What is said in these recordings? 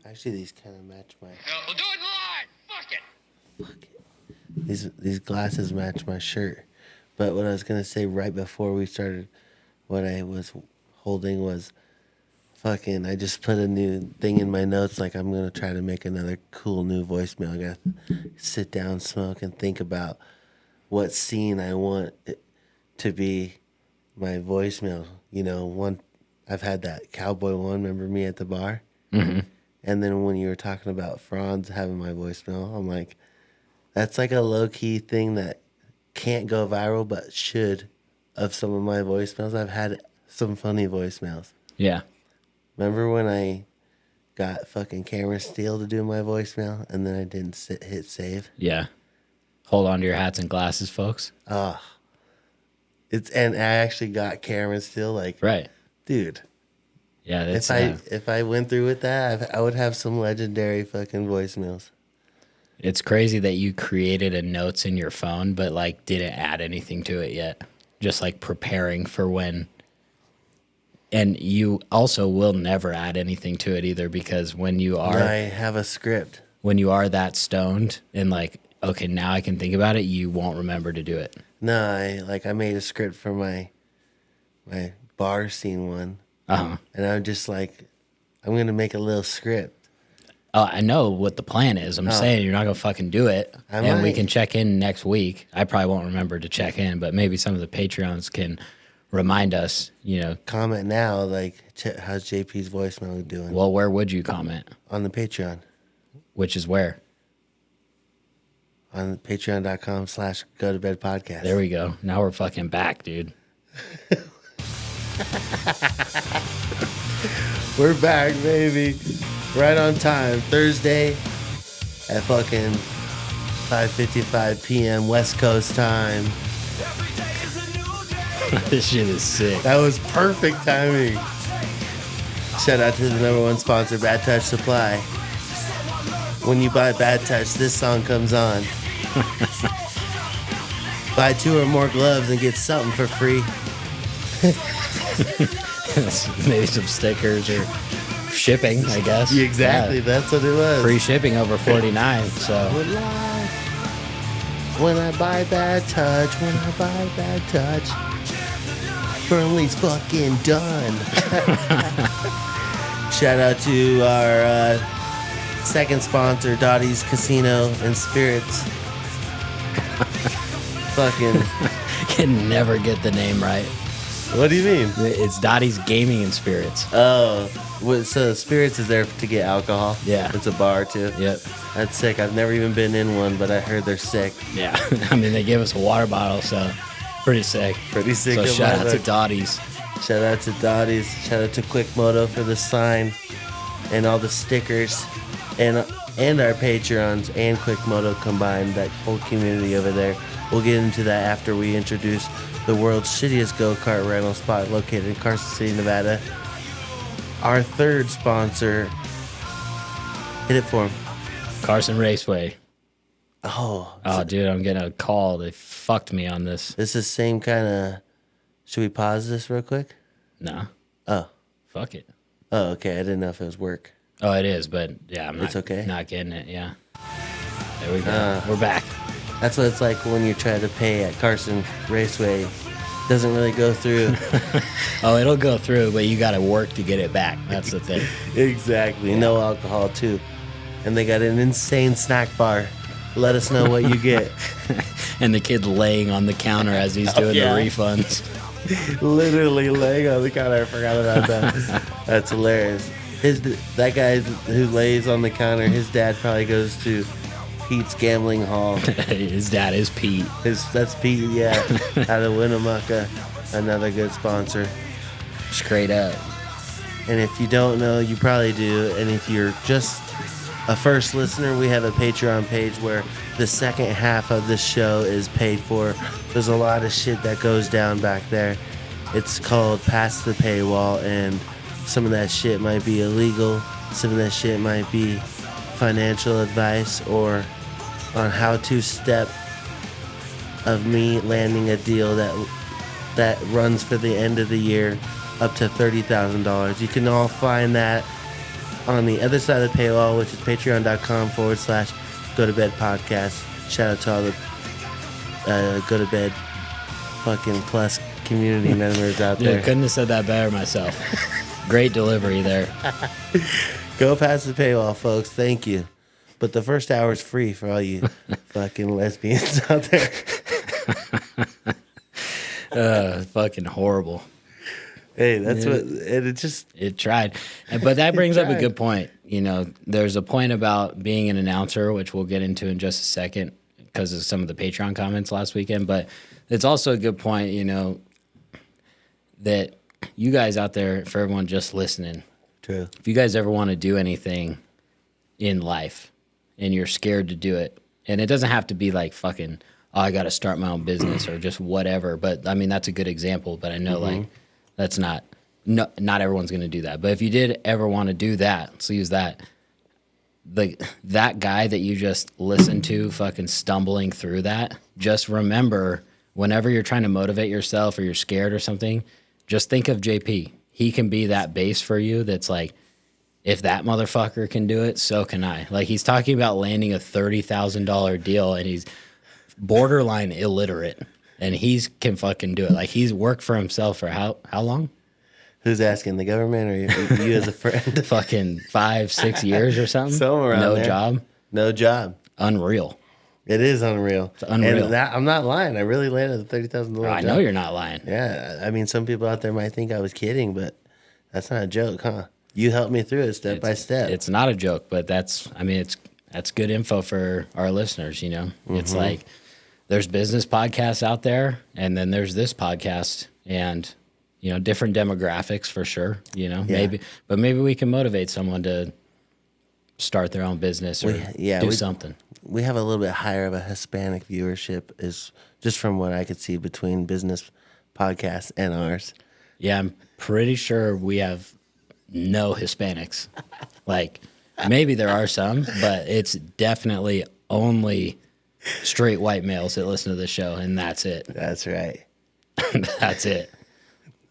Actually, these kind of match my... We'll do it live! Fuck it! Fuck it. These glasses match my shirt. But what I was going to say right before we started, what I was holding was fucking... I just put a new thing in my notes, like I'm going to try to make another cool new voicemail. I got to sit down, smoke, and think about what scene I want it to be my voicemail. You know, I've had that Cowboy one, remember me at the bar? Mm-hmm. And then when you were talking about Franz having my voicemail, I'm like, that's like a low-key thing that can't go viral, but should, of some of my voicemails. I've had some funny voicemails. Yeah. Remember when I got fucking Cameron Steele to do my voicemail, and then I didn't hit save? Yeah. Hold on to your hats and glasses, folks. And I actually got Cameron Steele, like, Right. dude. Yeah, that's... If I went through with that, I would have some legendary fucking voicemails. It's crazy that you created a notes in your phone, but like didn't add anything to it yet. Just like preparing for when. And you also will never add anything to it either, because when you are... I have a script. When you are that stoned and like, okay, now I can think about it, you won't remember to do it. No, I made a script for my bar scene one. Uh-huh. And I'm just like, I'm going to make a little script. Oh, I know what the plan is. I'm saying you're not going to fucking do it. And we can check in next week. I probably won't remember to check in, but maybe some of the Patreons can remind us, you know. Comment now, like, how's JP's voicemail doing? Well, where would you comment? On the Patreon. Which is where? On patreon.com/go-to-bed-podcast. There we go. Now we're fucking back, dude. We're back, baby. Right on time. Thursday at fucking 5:55 p.m. West Coast time. This shit is sick. That was perfect timing. Shout out to the #1 sponsor, Bad Touch Supply. When you buy Bad Touch, this song comes on. Buy 2 or more gloves and get something for free. Maybe some stickers or shipping, I guess. Exactly, yeah. That's what it was. Free shipping over $49, so. When I buy Bad Touch, Burnley's fucking done. Shout out to our second sponsor, Dottie's Casino and Spirits. Fucking. Can never get the name right. What do you mean? It's Dottie's Gaming and Spirits. Oh, so Spirits is there to get alcohol? Yeah. It's a bar, too? Yep. That's sick. I've never even been in one, but I heard they're sick. Yeah. I mean, they gave us a water bottle, so pretty sick. Pretty sick. So shout out to Dottie's. Shout out to Dottie's. Shout out to Quick Moto for the sign and all the stickers. And our Patreons and Quick Moto combined, that whole community over there. We'll get into that after we introduce the world's shittiest go-kart rental spot located in Carson City, Nevada. Our third sponsor, hit it for him. Carson Raceway. Oh, dude, I'm getting a call. They fucked me on this. This is the same kind of... Should we pause this real quick? No. Oh. Fuck it. Oh, okay. I didn't know if it was work. Oh, it is, but yeah, it's okay. Not getting it, yeah. There we go. We're back. That's what it's like when you try to pay at Carson Raceway. Doesn't really go through. Oh, it'll go through, but you got to work to get it back. That's the thing. Exactly. Yeah. No alcohol, too. And they got an insane snack bar. Let us know what you get. And the kid laying on the counter as he's doing the refunds. Literally laying on the counter. I forgot about that. That's hilarious. That guy who lays on the counter, his dad probably goes to Pete's Gambling Hall. His dad is Pete. That's Pete, yeah. Out of Winnemucca. Another good sponsor. Straight up. And if you don't know, you probably do. And if you're just a first listener, we have a Patreon page where the second half of this show is paid for. There's a lot of shit that goes down back there. It's called Past the Paywall, and some of that shit might be illegal. Some of that shit might be financial advice or on how-to step of me landing a deal that runs for the end of the year up to $30,000. You can all find that on the other side of the paywall, which is patreon.com/go to bed podcast. Shout out to all the go to bed fucking plus community members out there. Dude, couldn't have said that better myself. Great delivery there. Go past the paywall, folks. Thank you. But the first hour is free for all you fucking lesbians out there. Fucking horrible. Hey, that's what it tried. But that brings up a good point. You know, there's a point about being an announcer, which we'll get into in just a second because of some of the Patreon comments last weekend. But it's also a good point, you know, that you guys out there, for everyone just listening, True. If you guys ever want to do anything in life and you're scared to do it, and it doesn't have to be like fucking, oh, I got to start my own business or just whatever. But I mean, that's a good example. But I know like that's not everyone's going to do that. But if you did ever want to do that, let's use that. Like that guy that you just listened to fucking stumbling through that, just remember whenever you're trying to motivate yourself or you're scared or something, just think of JP. He can be that base for you that's like, if that motherfucker can do it, so can I. Like he's talking about landing a $30,000 deal and he's borderline illiterate and he can fucking do it. Like he's worked for himself for how long? Who's asking, the government or you as a friend? Fucking 5-6 years or something. Somewhere around there. Job. No job. Unreal. It is unreal. It's unreal. And I'm not lying. I really landed a $30,000 job. I know you're not lying. Yeah. I mean, some people out there might think I was kidding, but that's not a joke, huh? You helped me through it step by step. It's not a joke, but that's good info for our listeners, you know? It's like there's business podcasts out there, and then there's this podcast, and, you know, different demographics for sure, you know? Yeah. Maybe we can motivate someone to start their own business or do something. We have a little bit higher of a Hispanic viewership, is just from what I could see between business podcasts and ours. Yeah, I'm pretty sure we have no Hispanics. Like, maybe there are some, but it's definitely only straight white males that listen to the show, and that's it. That's right. That's it.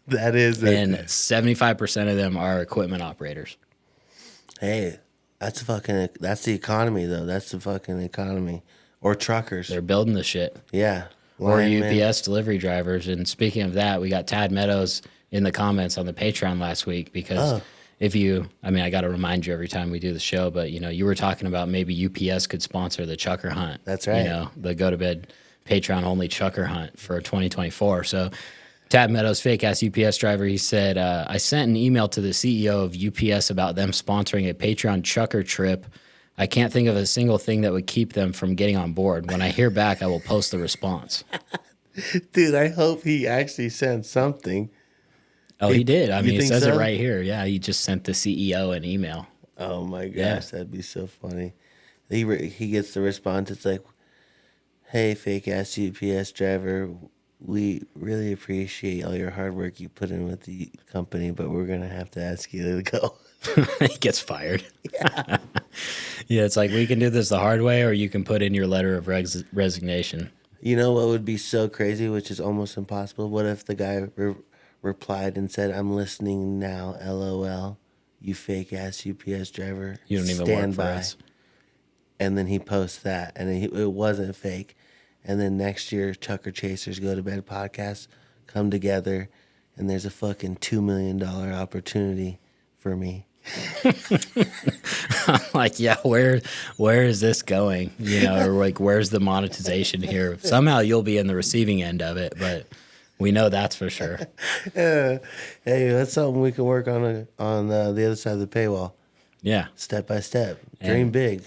That is it. And 75% of them are equipment operators. Hey, that's the economy, though. That's the fucking economy. Or truckers. They're building the shit. Yeah. Or Linemen. UPS delivery drivers. And speaking of that, we got Tad Meadows in the comments on the Patreon last week because I got to remind you every time we do the show, but, you know, you were talking about maybe UPS could sponsor the Chucker Hunt. That's right. You know, the Go to Bed Patreon-only Chucker Hunt for 2024. So Tad Meadows, fake-ass UPS driver, he said, I sent an email to the CEO of UPS about them sponsoring a Patreon Chucker trip. I can't think of a single thing that would keep them from getting on board. When I hear back, I will post the response. Dude, I hope he actually sent something. Oh, he did. I mean, it says so? it right here. Yeah, he just sent the CEO an email. Oh, my gosh. Yeah. That'd be so funny. He gets the response. It's like, hey, fake-ass UPS driver, we really appreciate all your hard work you put in with the company, but we're going to have to ask you to go. He gets fired. Yeah. Yeah, it's like, we can do this the hard way, or you can put in your letter of resignation. You know what would be so crazy, which is almost impossible? What if the guy replied and said, I'm listening now, LOL, you fake-ass UPS driver. You don't even stand work for by. us. And then he posts that, and it wasn't fake. And then next year, Chucker Chasers Go to Bed podcast come together, and there's a fucking $2 million opportunity for me. I'm like, yeah, where is this going? You know, or like, where's the monetization here? Somehow you'll be in the receiving end of it, but we know that's for sure. Hey, that's something we can work on the other side of the paywall. Yeah. Step by step. Dream big.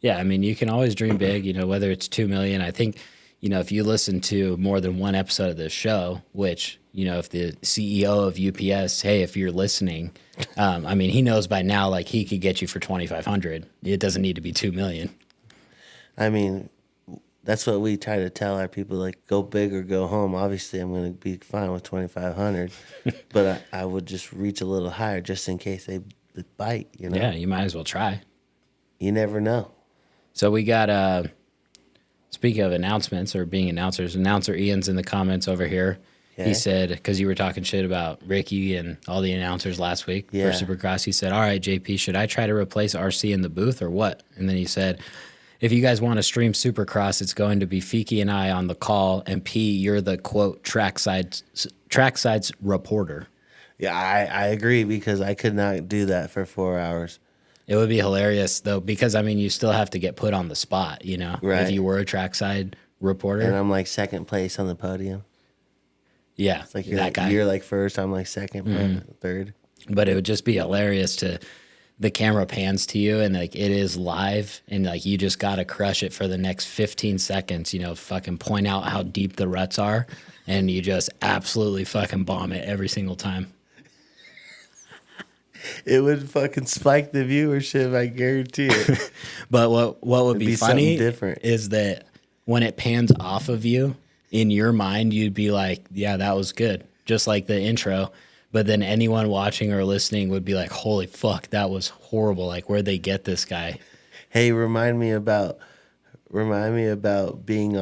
Yeah, I mean, you can always dream big, you know, whether it's 2 million. I think, you know, if you listen to more than one episode of this show, which, you know, if the CEO of UPS, hey, if you're listening, I mean, he knows by now, like, he could get you for 2,500. It doesn't need to be 2 million. I mean, that's what we try to tell our people, like, go big or go home. Obviously, I'm going to be fine with 2,500, but I would just reach a little higher just in case they bite, you know? Yeah, you might as well try. You never know. So we got, speaking of announcements or being announcers, announcer Ian's in the comments over here. Okay. He said, because you were talking shit about Ricky and all the announcers last week for Supercross, he said, all right, JP, should I try to replace RC in the booth or what? And then he said, if you guys want to stream Supercross, it's going to be Fiki and I on the call, and P, you're the, quote, trackside's reporter. Yeah, I agree because I could not do that for 4 hours. It would be hilarious, though, because, I mean, you still have to get put on the spot, you know, right. if you were a trackside reporter. And I'm like second place on the podium. Yeah, It's like you're that like, guy. You're like first, I'm like second, third. But it would just be hilarious to the camera pans to you and like it is live and like you just got to crush it for the next 15 seconds, you know, fucking point out how deep the ruts are and you just absolutely fucking bomb it every single time. It would fucking spike the viewership, I guarantee it. But what would be funny different. is that when it pans off of you, in your mind, you'd be like, yeah, that was good. Just like the intro. But then anyone watching or listening would be like, holy fuck, that was horrible. Like, where'd they get this guy? Hey, remind me about being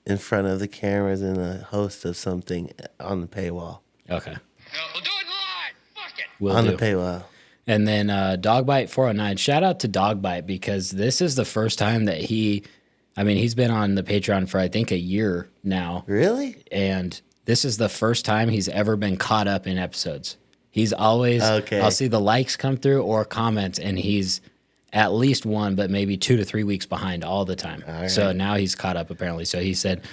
in front of the cameras and a host of something on the paywall. Okay. No, we'll do it live. Fuck it. Will on do. the paywall. And then Dogbite 409, shout out to Dogbite because this is the first time that he's been on the Patreon for I think a year now. Really? And this is the first time he's ever been caught up in episodes. He's always, okay. I'll see the likes come through or comments and he's at least one, but maybe 2 to 3 weeks behind all the time. All right. So now he's caught up apparently. So he said,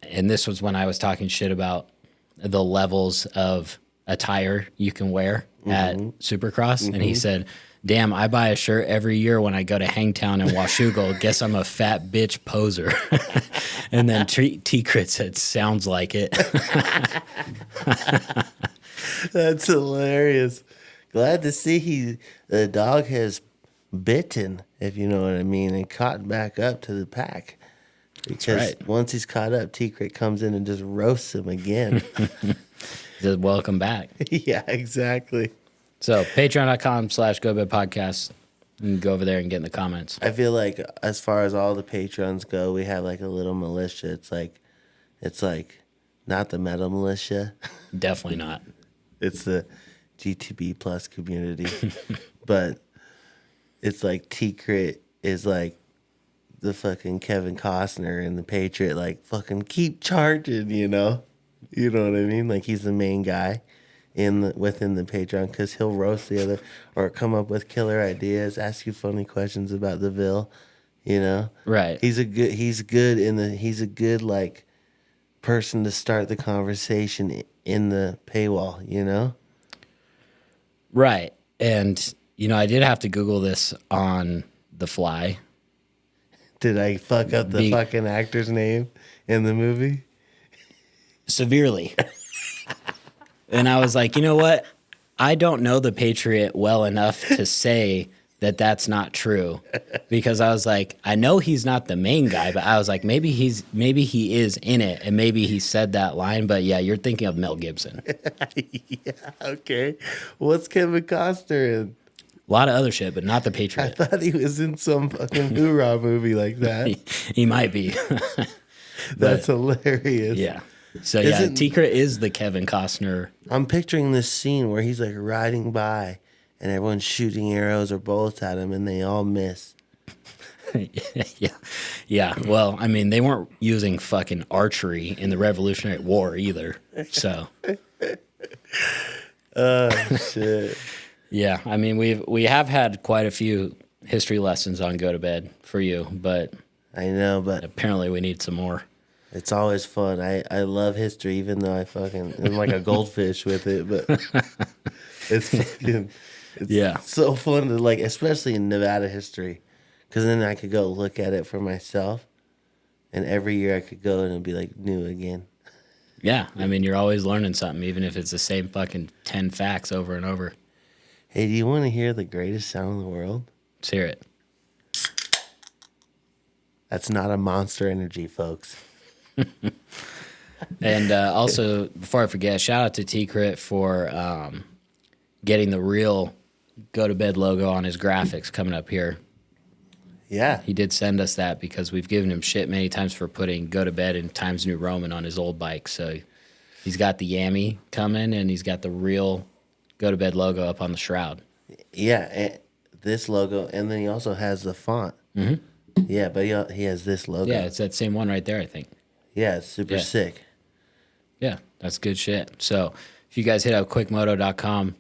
and this was when I was talking shit about the levels of attire you can wear at Supercross. And he said, damn, I buy a shirt every year when I go to Hangtown and Washougal. Guess I'm a fat bitch poser. And then T-Crit said, sounds like it. That's hilarious. Glad to see the dog has bitten, if you know what I mean, and caught back up to the pack. Because once he's caught up, T-Crit comes in and just roasts him again. Just welcome back. Yeah, exactly. So patreon.com/GoBedPodcast. You can go over there and get in the comments. I feel like as far as all the patrons go, we have like a little militia. It's like not the metal militia. Definitely not. It's the GTB plus community. But it's like T-Crit is like the fucking Kevin Costner and the Patriot, like fucking keep charging, you know? You know what I mean? Like he's the main guy within the Patreon because he'll roast the other or come up with killer ideas, ask you funny questions about the Ville, you know? Right. He's a good like person to start the conversation in the paywall, you know? Right. And you know, I did have to Google this on the fly. Did I fuck up the fucking actor's name in the movie? Severely. And I was like, you know what? I don't know the Patriot well enough to say that that's not true. Because I was like, I know he's not the main guy, but I was like, maybe he is in it and maybe he said that line. But yeah, you're thinking of Mel Gibson. Yeah, okay. What's Kevin Costner in? A lot of other shit, but not the Patriot. I thought he was in some fucking hoorah movie like that. He might be. That's hilarious. Yeah. So yeah, T-Crit is the Kevin Costner. I'm picturing this scene where he's like riding by and everyone's shooting arrows or bullets at him and they all miss. Yeah. Well, I mean, they weren't using fucking archery in the Revolutionary War either. So. Oh shit. Yeah, I mean, we have had quite a few history lessons on Go to Bed for you, but I know, but apparently we need some more. It's always fun. I love history, even though I'm like a goldfish with it, but it's so fun to like, especially in Nevada history, because then I could go look at it for myself, and every year I could go and it'd be like new again. Yeah, I mean, you're always learning something, even if it's the same fucking 10 facts over and over. Hey, do you want to hear the greatest sound in the world? Let's hear it. That's not a Monster Energy, folks. And also, before I forget, shout out to T-Crit for getting the real Go to Bed logo on his graphics coming up here. Yeah. He did send us that because we've given him shit many times for putting Go to Bed and Times New Roman on his old bike. So he's got the Yami coming, and he's got the real Go to Bed logo up on the shroud. Yeah, and this logo, and then he also has the font. Mm-hmm. Yeah, but he has this logo. Yeah, it's that same one right there, I think. Yeah, it's super sick. Yeah, that's good shit. So if you guys hit up quickmoto.com,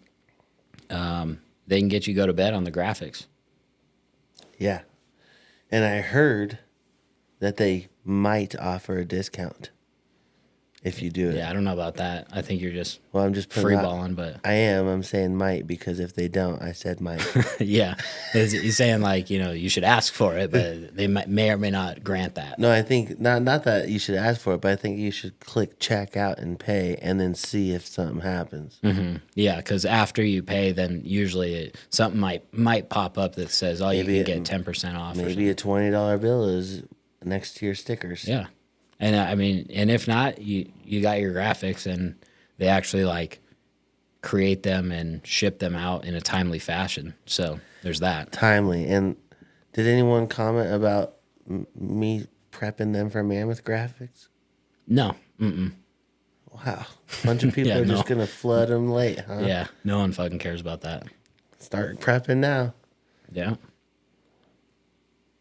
they can get you Go to Bed on the graphics. Yeah. And I heard that they might offer a discount if you do it. Yeah, I don't know about that. I think you're just I'm just putting freeballing, but I am. I'm saying might because if they don't, I said might. yeah, he's saying like you should ask for it, but they may or may not grant that. No, I think not that you should ask for it, but I think you should click check out and pay, and then see if something happens. Mm-hmm. Yeah, because after you pay, then usually something might pop up that says, "Oh, Maybe you can get 10% off." Maybe a $20 bill is next to your stickers. Yeah. And I mean, and if not, you got your graphics, and they actually like create them and ship them out in a timely fashion. So there's that. Timely. And did anyone comment about me prepping them for Mammoth graphics? No. Mm-mm. Wow. A bunch of people are just going to flood them late, huh? Yeah. No one fucking cares about that. Start prepping now. Yeah.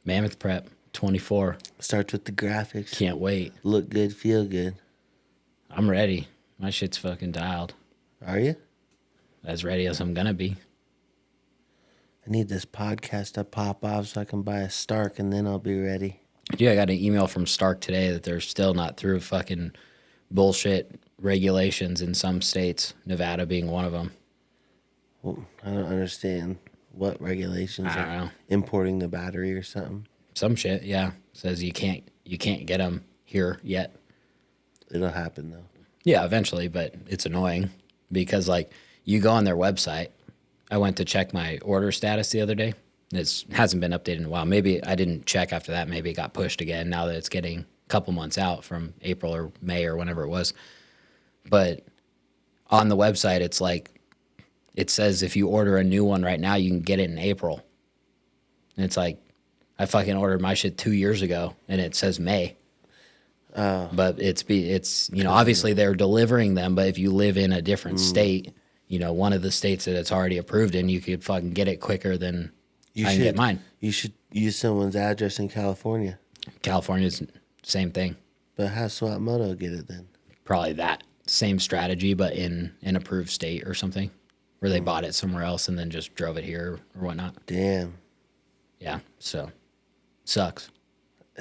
Mammoth Prep 24. Starts with the graphics. Can't wait. Look good, feel good. I'm ready. My shit's fucking dialed. Are you? As ready as I'm gonna be. I need this podcast to pop off so I can buy a Stark, and then I'll be ready. Yeah, I got an email from Stark today that they're still not through fucking bullshit regulations in some states, Nevada being one of them. Well, I don't understand what regulations I don't are know. importing the battery or something. Some shit, yeah. Says you can't get them here yet. It'll happen though. Yeah, eventually, but it's annoying because like you go on their website. I went to check my order status the other day. It hasn't been updated in a while. Maybe I didn't check after that. Maybe it got pushed again now that it's getting a couple months out from April or May or whenever it was. But on the website, it's like it says if you order a new one right now, you can get it in April. And it's like I fucking ordered my shit 2 years ago, and it says May. But it's obviously they're delivering them, but if you live in a different state, one of the states that it's already approved in, you could fucking get it quicker than I can get mine. You should use someone's address in California. California's same thing. But how Swap Moto get it then? Probably that same strategy, but in an approved state or something, where they bought it somewhere else and then just drove it here or whatnot. Damn. Yeah, so sucks.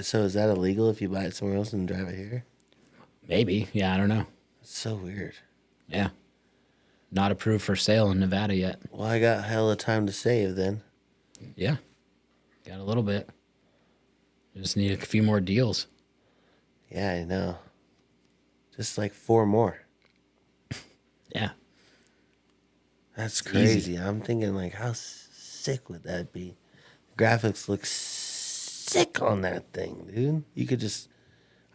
So is that illegal if you buy it somewhere else and drive it here? Maybe. Yeah, I don't know. It's so weird. Yeah. Not approved for sale in Nevada yet. Well, I got hella time to save then. Yeah. Got a little bit. Just need a few more deals. Yeah, I know. Just like 4 more. Yeah. That's It's crazy. easy. I'm thinking like how sick would that be? Graphics look sick on that thing, dude.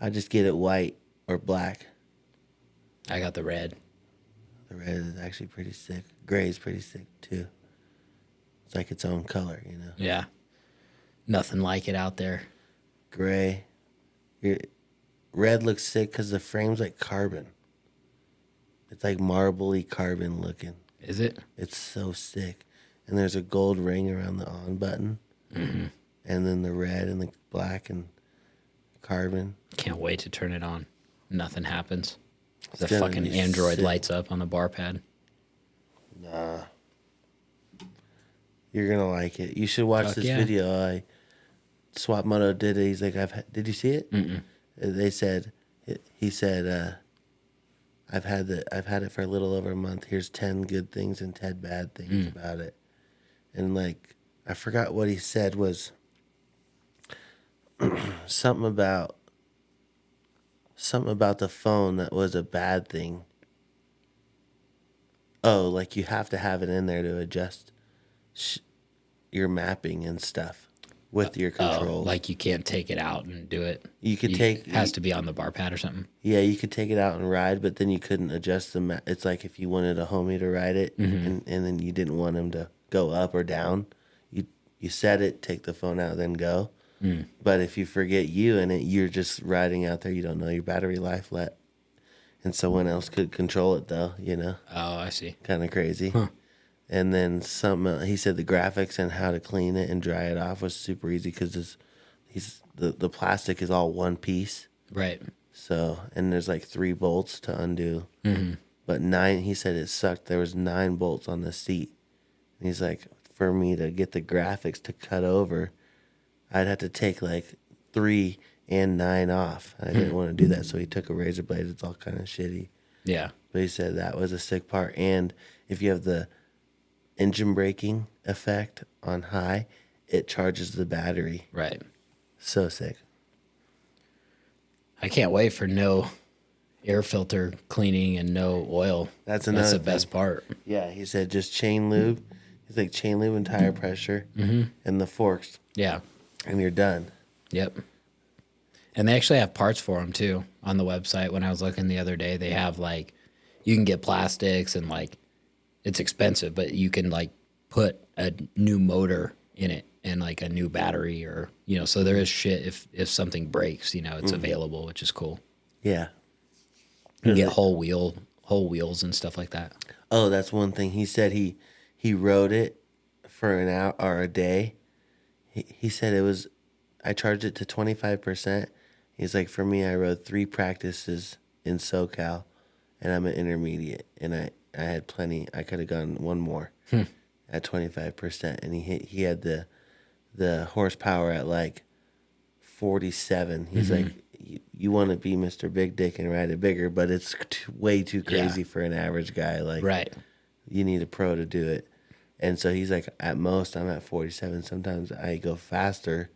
I just get it white or black. I got the red. The red is actually pretty sick. Gray is pretty sick too. It's like its own color, Yeah. Nothing like it out there. Gray. Red looks sick because the frame's like carbon. It's like marbly carbon looking. Is it? It's so sick. And there's a gold ring around the on button. Mm-hmm. And then the red and the black and carbon. Can't wait to turn it on. Nothing happens. The gonna fucking be Android sick. lights up on the bar pad. Nah. You're going to like it. You should watch Fuck this yeah. video. Swap Moto did it. He's like, did you see it? Mm-mm. He said, I've had it for a little over a month. Here's 10 good things and 10 bad things about it. And like, I forgot what he said was something about the phone that was a bad thing. Oh, like you have to have it in there to adjust your mapping and stuff with your controls. Like you can't take it out and do it. It has to be on the bar pad or something. Yeah, you could take it out and ride, but then you couldn't adjust the map. It's like if you wanted a homie to ride it, and then you didn't want him to go up or down, You set it, take the phone out, then go. But if you forget you in it, you're just riding out there. You don't know your battery life let, and someone else could control it though. You know. Oh, I see. Kind of crazy. And then he said the graphics and how to clean it and dry it off was super easy because the plastic is all one piece. Right. So, and there's like 3 bolts to undo. But 9, he said it sucked. There was 9 bolts on the seat. And he's like, for me to get the graphics to cut over, I'd have to take like 3 and 9 off. I didn't want to do that. So he took a razor blade. It's all kind of shitty. Yeah. But he said that was a sick part. And if you have the engine braking effect on high, it charges the battery. Right. So sick. I can't wait for no air filter cleaning and no oil. That's the another best part. Yeah, he said just chain lube. He's like chain lube and tire pressure and the forks. Yeah. And you're done. Yep. And they actually have parts for them too on the website. When I was looking the other day, they have like, you can get plastics and like, it's expensive, but you can like put a new motor in it and like a new battery or, you know, so there is shit if something breaks, you know, it's available, which is cool. Yeah. You can get whole wheels and stuff like that. Oh, that's one thing. He said he rode it for an hour or a day. He said I charged it to 25%. He's like, for me, I rode 3 practices in SoCal, and I'm an intermediate, and I had plenty. I could have gone one more at 25%, and he had the horsepower at like 47. He's like, you want to be Mr. Big Dick and ride it bigger, but it's way too crazy for an average guy. Like, right. You need a pro to do it. And so he's like, at most, I'm at 47. Sometimes I go faster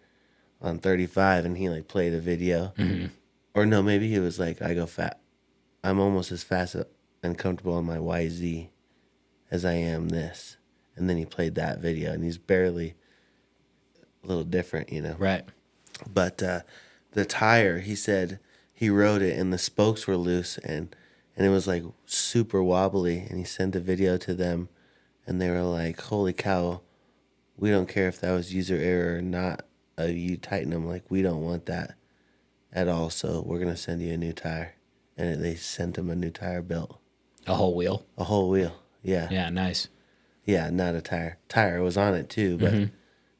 on 35, and he like played a video. Or no, maybe he was like, I'm almost as fast and comfortable on my YZ as I am this. And then he played that video, and he's barely a little different, you know. Right. But the tire, he said he rode it, and the spokes were loose, and it was like super wobbly. And he sent a video to them, and they were like, holy cow, we don't care if that was user error or not. You tighten them. Like, we don't want that at all, so we're going to send you a new tire. And they sent him a new tire built. A whole wheel? A whole wheel, yeah. Yeah, nice. Yeah, not a tire. Tire was on it too, but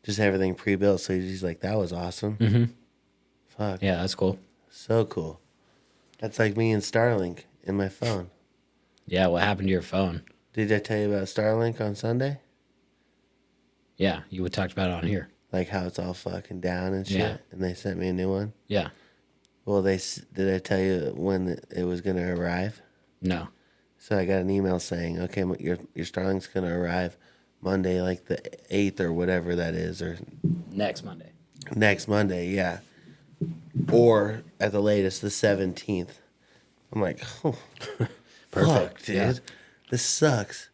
just everything pre-built. So he's like, that was awesome. Fuck. Yeah, that's cool. So cool. That's like me and Starlink in my phone. Yeah, what happened to your phone? Did I tell you about Starlink on Sunday? Yeah, you talked about it on here. Like how it's all fucking down and shit. Yeah. And they sent me a new one. Yeah. Well, did I tell you when it was going to arrive? No. So I got an email saying, okay, your Starlink's going to arrive Monday, like the 8th or whatever that is, or Next Monday. next Monday, yeah. Or at the latest, the 17th. I'm like, oh, Perfect, fuck, dude. yeah. This sucks.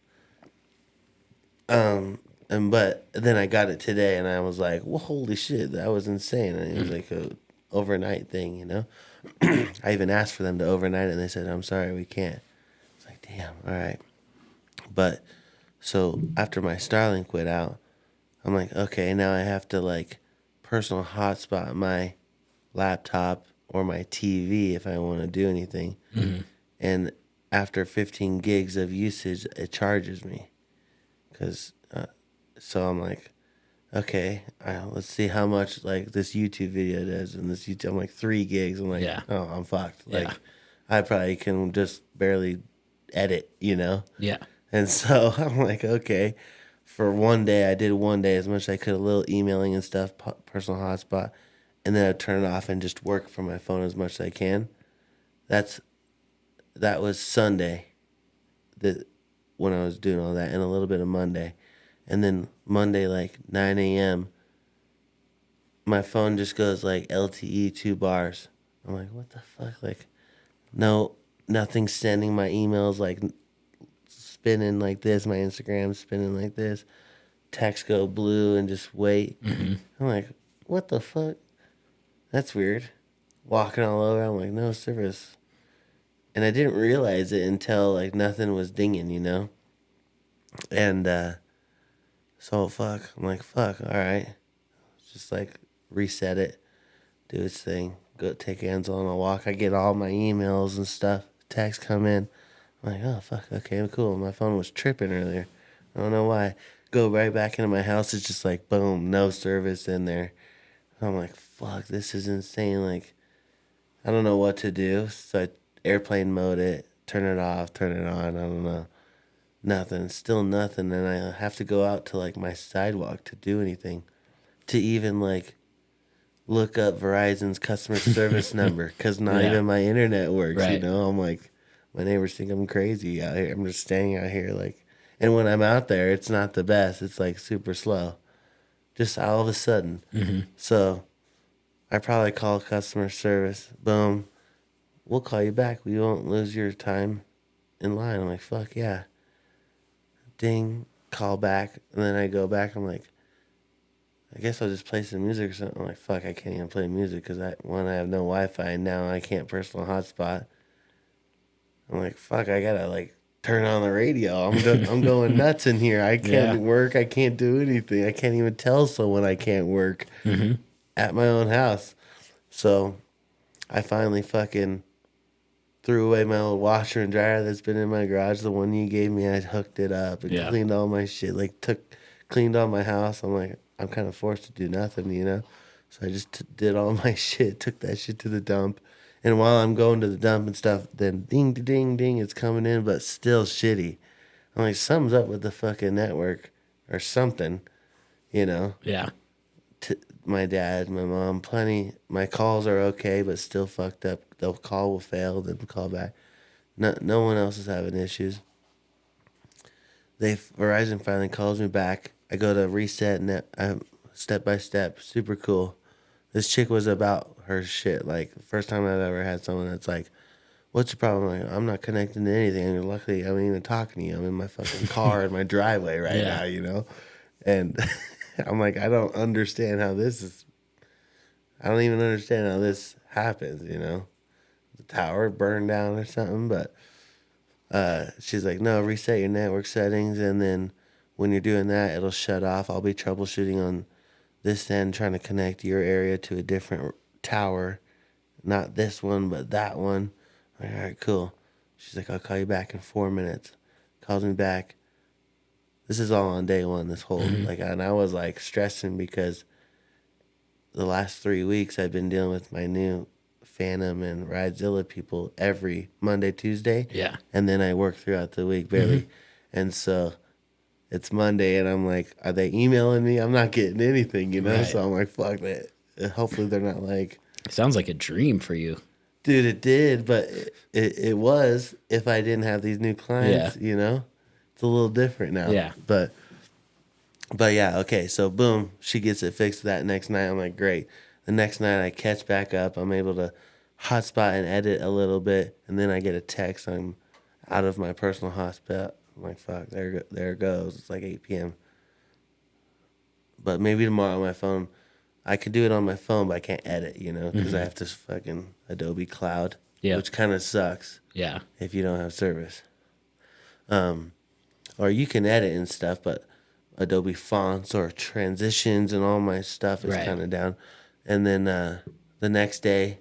But then I got it today, and I was like, well, holy shit, that was insane. And it was like a overnight thing, you know? I even asked for them to overnight it, and they said, I'm sorry, we can't. I was like, damn, all right. But so after my Starlink went out, I'm like, okay, now I have to like personal hotspot my laptop or my TV if I want to do anything. And after 15 gigs of usage, it charges me. So I'm like, okay, let's see how much like this YouTube video does. And this YouTube, I'm like 3 gigs. I'm like, Yeah. oh, I'm fucked. Like, Yeah. I probably can just barely edit, you know? Yeah. And so I'm like, okay, for one day, I did one day as much as I could, a little emailing and stuff, personal hotspot, and then I'd turn it off and just work from my phone as much as I can. That was Sunday, when I was doing all that, and a little bit of Monday. And then Monday, like 9 a.m., my phone just goes like LTE 2 bars. I'm like, what the fuck? Like, no, nothing sending my emails, like spinning like this, my Instagram spinning like this, text go blue and just wait. I'm like, what the fuck? That's weird. Walking all over, I'm like, no service. And I didn't realize it until like nothing was dinging, you know? And So fuck. I'm like, fuck, all right. Just like reset it, do its thing, go take Ansel on a walk. I get all my emails and stuff, texts come in. I'm like, oh fuck, okay, cool. My phone was tripping earlier. I don't know why. Go right back into my house. It's just like boom, no service in there. I'm like, fuck, this is insane. Like, I don't know what to do. So I airplane mode it, turn it off, turn it on. I don't know. Nothing. Still nothing. And I have to go out to like my sidewalk to do anything. To even like look up Verizon's customer service number because not Yeah. even my internet works. You Right. know, I'm like, my neighbors think I'm crazy out here. I'm just staying out here like, and when I'm out there, it's not the best. It's like super slow, just all of a sudden. So I probably call customer service. Boom, we'll call you back. We won't lose your time in line. I'm like, fuck yeah. Ding, call back, and then I go back. I'm like, I guess I'll just play some music or something. I'm like, fuck, I can't even play music because I have no Wi-Fi, and now I can't personal hotspot. I'm like, fuck, I gotta like turn on the radio. I'm going nuts in here. I can't work. I can't do anything. I can't even tell someone I can't work at my own house. So I finally fucking threw away my old washer and dryer that's been in my garage. The one you gave me, I hooked it up and cleaned all my shit. Like cleaned all my house. I'm like, I'm kind of forced to do nothing, you know? So I just did all my shit, took that shit to the dump. And while I'm going to the dump and stuff, then ding, ding, ding, it's coming in, but still shitty. I'm like, something's up with the fucking network or something, you know? Yeah. My dad, my mom, plenty. My calls are okay, but still fucked up. The call will fail, then call back. No one else is having issues. Verizon finally calls me back. I go to reset and step by step, super cool. This chick was about her shit. Like first time I've ever had someone that's like, "What's your problem?" I'm like, I'm not connecting to anything. And luckily, I'm even talking to you. I'm in my fucking car in my driveway right now, you know. And I'm like, I don't understand how this is. I don't even understand how this happens, you know. The tower burned down or something, but she's like, no, reset your network settings, and then when you're doing that, it'll shut off. I'll be troubleshooting on this end, trying to connect your area to a different tower, not this one, but that one. I'm like, all right, cool. She's like, I'll call you back in 4 minutes. Calls me back. This is all on day one. This whole and I was like stressing because the last 3 weeks I've been dealing with my new Phantom and Ridezilla people every Monday, Tuesday. Yeah. And then I work throughout the week barely. And so it's Monday and I'm like, are they emailing me? I'm not getting anything, you know? Right. So I'm like, fuck that. Hopefully they're not like, Sounds like a dream for you. dude, it did, but it was if I didn't have these new clients, you know? It's a little different now. Yeah. But yeah, okay, so boom, she gets it fixed that next night. I'm like, great. The next night I catch back up. I'm able to hotspot and edit a little bit, and then I get a text. I'm out of my personal hotspot. I'm like, fuck, there it goes. It's like 8 p.m. But maybe tomorrow on my phone, I could do it on my phone, but I can't edit, you know, because I have to fucking Adobe Cloud, which kind of sucks Yeah. if you don't have service. Or you can edit and stuff, but Adobe fonts or transitions and all my stuff is kind of down. And then the next day,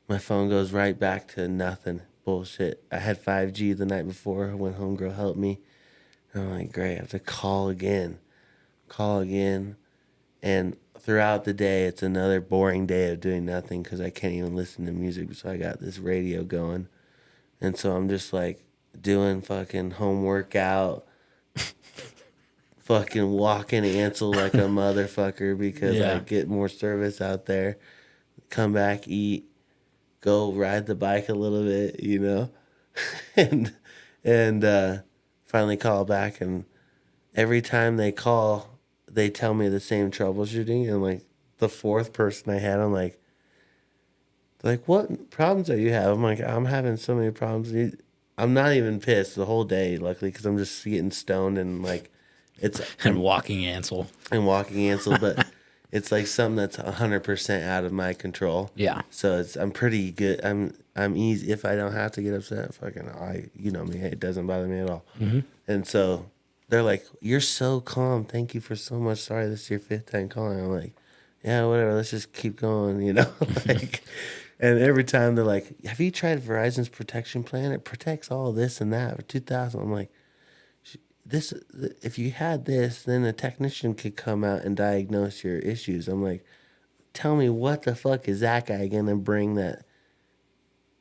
my phone goes right back to nothing. Bullshit. I had 5G the night before when Homegirl helped me. And I'm like, great, I have to call again. And throughout the day, it's another boring day of doing nothing because I can't even listen to music. So I got this radio going. And so I'm just like doing fucking home workout, fucking walking Ansel like a motherfucker because I get more service out there. Come back, eat, go ride the bike a little bit, you know, and finally call back. And every time they call, they tell me the same troubleshooting. And like the fourth person I had, I'm like, what problems are you having? I'm like, I'm having so many problems. I'm not even pissed the whole day, luckily, because I'm just getting stoned and like it's And walking Ansel. but it's like something that's 100% out of my control. Yeah. So I'm pretty good. I'm easy. If I don't have to get upset, fucking you know me, it doesn't bother me at all. And so they're like, "You're so calm. Thank you for so much. Sorry, this is your 5th time calling." I'm like, "Yeah, whatever. Let's just keep going." Like, and every time they're like, "Have you tried Verizon's protection plan? It protects all this and that for 2,000." I'm like, "This, if you had this, then a technician could come out and diagnose your issues." I'm like, "Tell me what the fuck is that guy gonna bring that?"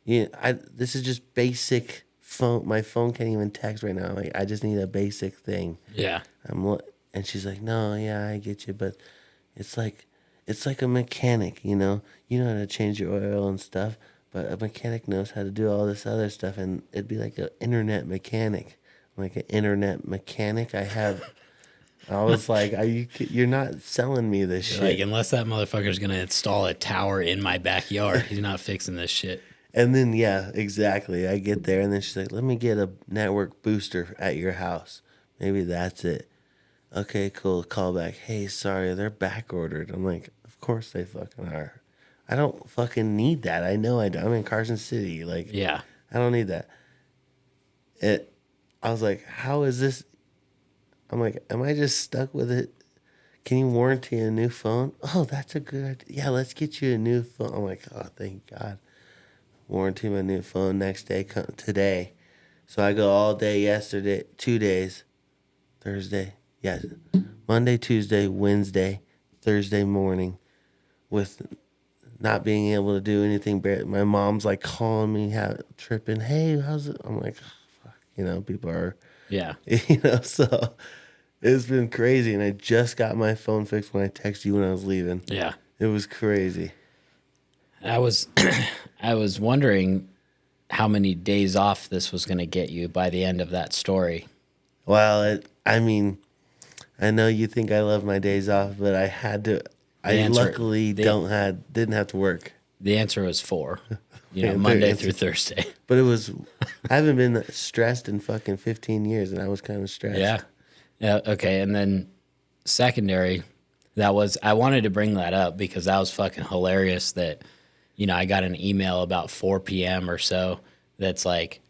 This is just basic phone. My phone can't even text right now. Like, I just need a basic thing. Yeah. And she's like, "No, yeah, I get you, but it's like a mechanic, you know. You know how to change your oil and stuff, but a mechanic knows how to do all this other stuff, and it'd be like an internet mechanic, like an internet mechanic. I was like, you're not selling me this shit." Like, unless that motherfucker's gonna install a tower in my backyard, he's not fixing this shit. And then, yeah, exactly. I get there, and then she's like, "Let me get a network booster at your house. Maybe that's it." Okay, cool. Call back. "Hey, sorry, they're back ordered." I'm like, "Of course they fucking are. I don't fucking need that. I know I do. I'm in Carson City. Like, Yeah. I don't need that." I was like, "How is this?" I'm like, "Am I just stuck with it? Can you warranty a new phone?" "Oh, that's a good idea. Yeah, let's get you a new phone." I'm like, "Oh, thank God." Warranty my new phone next day, today. So I go all day yesterday, 2 days, Thursday, yes, Monday, Tuesday, Wednesday, Thursday morning, with not being able to do anything. My mom's like calling me, tripping. "Hey, how's it?" I'm like, "Oh, fuck," people are, Yeah. So it's been crazy. And I just got my phone fixed when I texted you when I was leaving. Yeah. It was crazy. I was I was wondering how many days off this was going to get you by the end of that story. Well, I mean, I know you think I love my days off, but I had to. Luckily didn't have to work. The answer was 4. Monday through Thursday. But I haven't been stressed in fucking 15 years, and I was kind of stressed. Yeah. Yeah. Okay. And then secondary, I wanted to bring that up because that was fucking hilarious that, I got an email about 4 p.m. or so that's like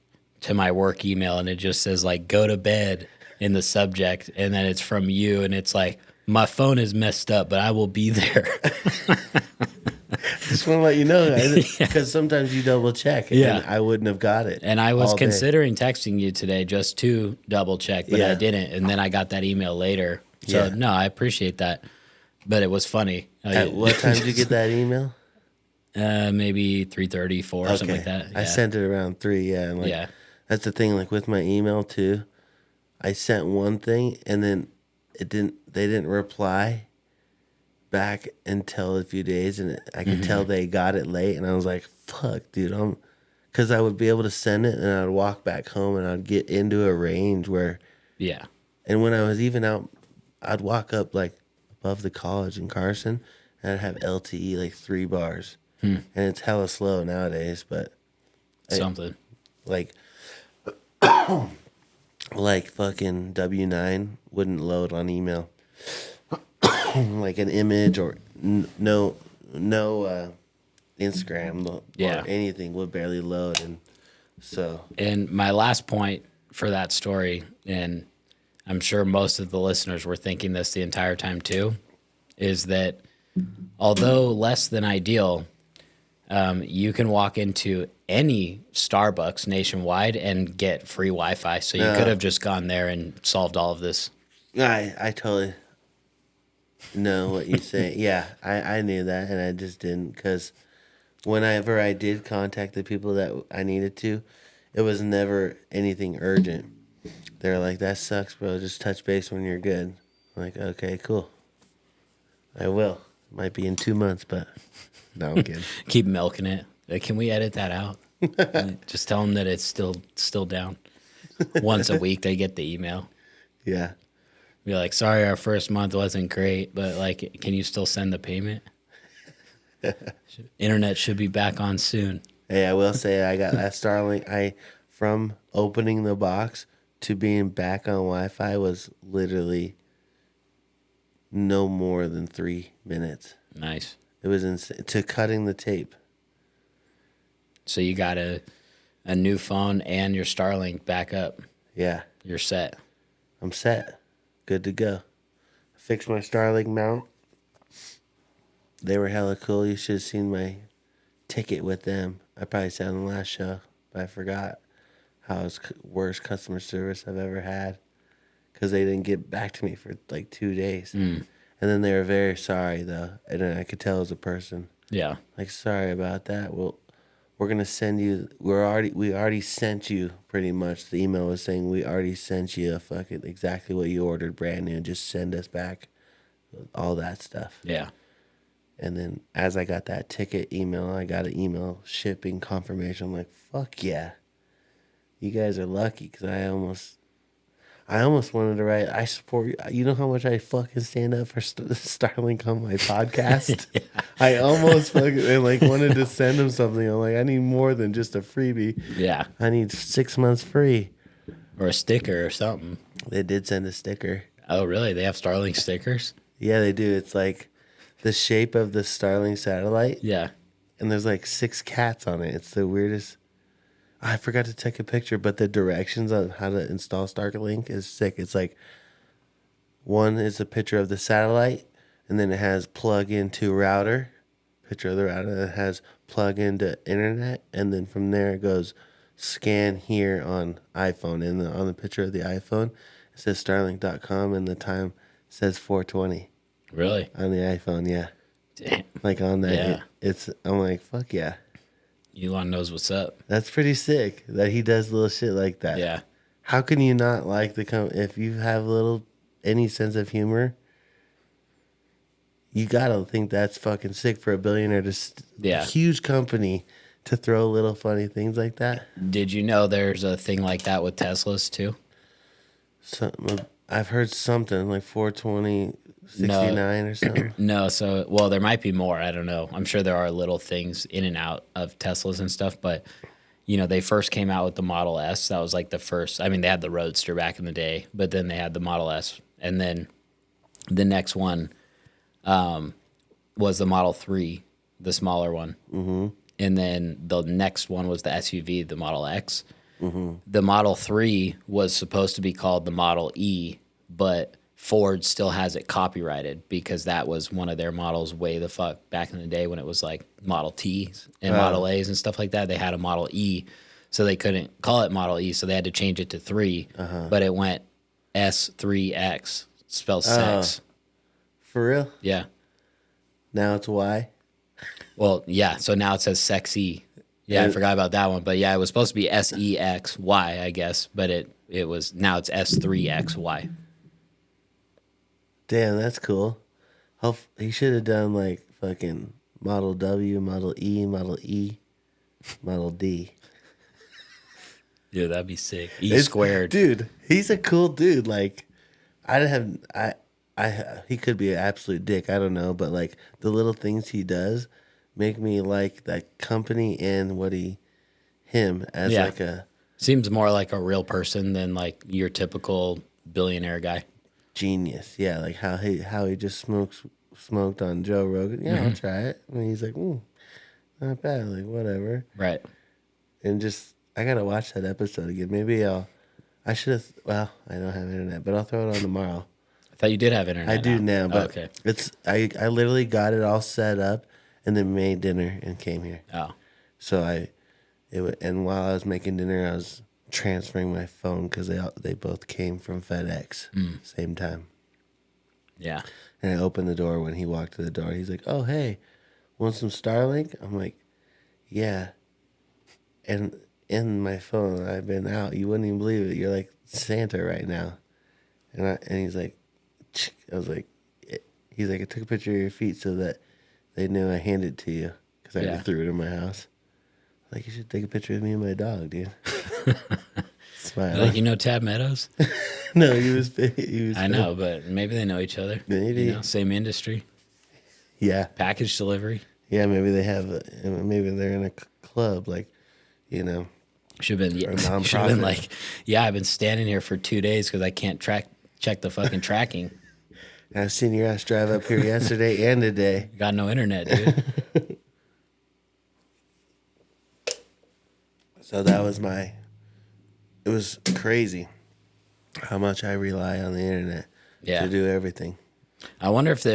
to my work email, and it just says like, "Go to bed" in the subject. And then it's from you, and it's like, "My phone is messed up, but I will be there." Just want to let you know, because sometimes you double check, and I wouldn't have got it. And I was considering texting you today just to double check, but I didn't. And then I got that email later. So no, I appreciate that. But it was funny. At what time did you get that email? Maybe 3:30, 4, something like that. Yeah. I sent it around 3. Yeah, and that's the thing. Like with my email too, I sent one thing, and then they didn't reply back until a few days, and I could tell they got it late, and I was like, "Fuck, dude!" Because I would be able to send it, and I'd walk back home, and I'd get into a range where, and when I was even out, I'd walk up like above the college in Carson, and I'd have LTE like 3 bars. And it's hella slow nowadays, but something like fucking W9 wouldn't load on email, like an image or no Instagram or anything would barely load, and so. And my last point for that story, and I'm sure most of the listeners were thinking this the entire time too, is that although less than ideal, you can walk into any Starbucks nationwide and get free Wi-Fi. So you could have just gone there and solved all of this. I totally know what you say. Yeah, I knew that, and I just didn't, because whenever I did contact the people that I needed to, it was never anything urgent. They're like, "That sucks, bro. Just touch base when you're good." I'm like, "Okay, cool. I will. Might be in 2 months, but..." No, I'm kidding. Keep milking it. Like, can we edit that out? Just tell them that it's still down. Once a week, they get the email. Yeah. Be like, "Sorry, our first month wasn't great, but like, can you still send the payment?" Internet should be back on soon. Hey, I will say I got that Starlink. From opening the box to being back on Wi-Fi was literally no more than 3 minutes. Nice. It was insane. To cutting the tape. So you got a new phone and your Starlink back up. Yeah. You're set. I'm set. Good to go. Fixed my Starlink mount. They were hella cool. You should have seen my ticket with them. I probably said on the last show, but I forgot how it was worst customer service I've ever had because they didn't get back to me for like 2 days. And then they were very sorry, though. And then I could tell as a person. Yeah. Like, sorry about that. Well, we're going to send you, we already sent you pretty much. The email was saying we already sent you a fucking exactly what you ordered brand new. Just send us back all that stuff. Yeah. And then as I got that ticket email, I got an email shipping confirmation. I'm like, fuck yeah. You guys are lucky because I almost wanted to write, I support you. You know how much I fucking stand up for Starlink on my podcast? Yeah. I almost fucking and like wanted to send him something. I'm like, I need more than just a freebie. Yeah. I need 6 months free. Or a sticker or something. They did send a sticker. Oh, really? They have Starlink stickers? Yeah, they do. It's like the shape of the Starlink satellite. Yeah. And there's like 6 cats on it. It's the weirdest. I forgot to take a picture, but the directions on how to install Starlink is sick. It's like one is a picture of the satellite, and then it has plug into router, picture of the router, and it has plug into internet, and then from there it goes scan here on iPhone. And on the picture of the iPhone, it says Starlink.com, and the time says 4:20. Really? On the iPhone, yeah. Damn. Like on that, Yeah. I'm like, fuck yeah. Elon knows what's up. That's pretty sick that he does little shit like that. Yeah. How can you not like if you have any sense of humor? You gotta think that's fucking sick for a billionaire a huge company to throw little funny things like that. Did you know there's a thing like that with Teslas too? I've heard something like 420, 69 or something. No, there might be more. I don't know. I'm sure there are little things in and out of Teslas and stuff, but they first came out with the Model S. That was like the first. I mean, they had the Roadster back in the day, but then they had the Model S, and then the next one was the Model 3, the smaller one. Mm-hmm. And then the next one was the SUV, the Model X. Mm-hmm. The Model 3 was supposed to be called the Model E, but Ford still has it copyrighted because that was one of their models way the fuck back in the day when it was like Model T's and Model A's and stuff like that. They had a Model E, so they couldn't call it Model E, so they had to change it to 3, but it went S3X, spelled sex. For real? Yeah. Now it's Y? Well, yeah, so now it says sexy. Yeah, I forgot about that one. But yeah, it was supposed to be SEXY, I guess, but it was, now it's S3XY. Damn, that's cool. He should have done like fucking Model W, Model E, Model E, Model D. Yeah, that'd be sick. Squared. Dude, he's a cool dude. Like, he could be an absolute dick. I don't know. But like the little things he does make me like that company and him as like a. Seems more like a real person than like your typical billionaire guy. Genius. Yeah. Like how he just smoked on Joe Rogan. Yeah, I'll try it. And he's like, not bad. Like, whatever. Right. And just, I got to watch that episode again. Maybe I should have, well, I don't have internet, but I'll throw it on tomorrow. I thought you did have internet. I do now, but okay. I literally got it all set up and then made dinner and came here. Oh. So and while I was making dinner, I was transferring my phone because they both came from FedEx same time. Yeah. And I opened the door when he walked to the door. He's like, "Oh, hey, want some Starlink?" I'm like, "Yeah." And in my phone, I've been out. You wouldn't even believe it. You're like Santa right now. And he's like, I was like, he's like, I took a picture of your feet so that they knew I handed it to you because I just threw it in my house. Like, you should take a picture of me and my dog, dude. Smile. Like, Tab Meadows? No, he was. I know, but maybe they know each other. Maybe. Same industry. Yeah. Package delivery. Yeah, maybe they have. Maybe they're in a club, like, Should have been like, yeah, I've been standing here for 2 days because I can't check the fucking tracking. I've seen your ass drive up here yesterday and today. Got no internet, dude. So that was it was crazy. how much I rely on the internet Yeah. to do everything. I wonder if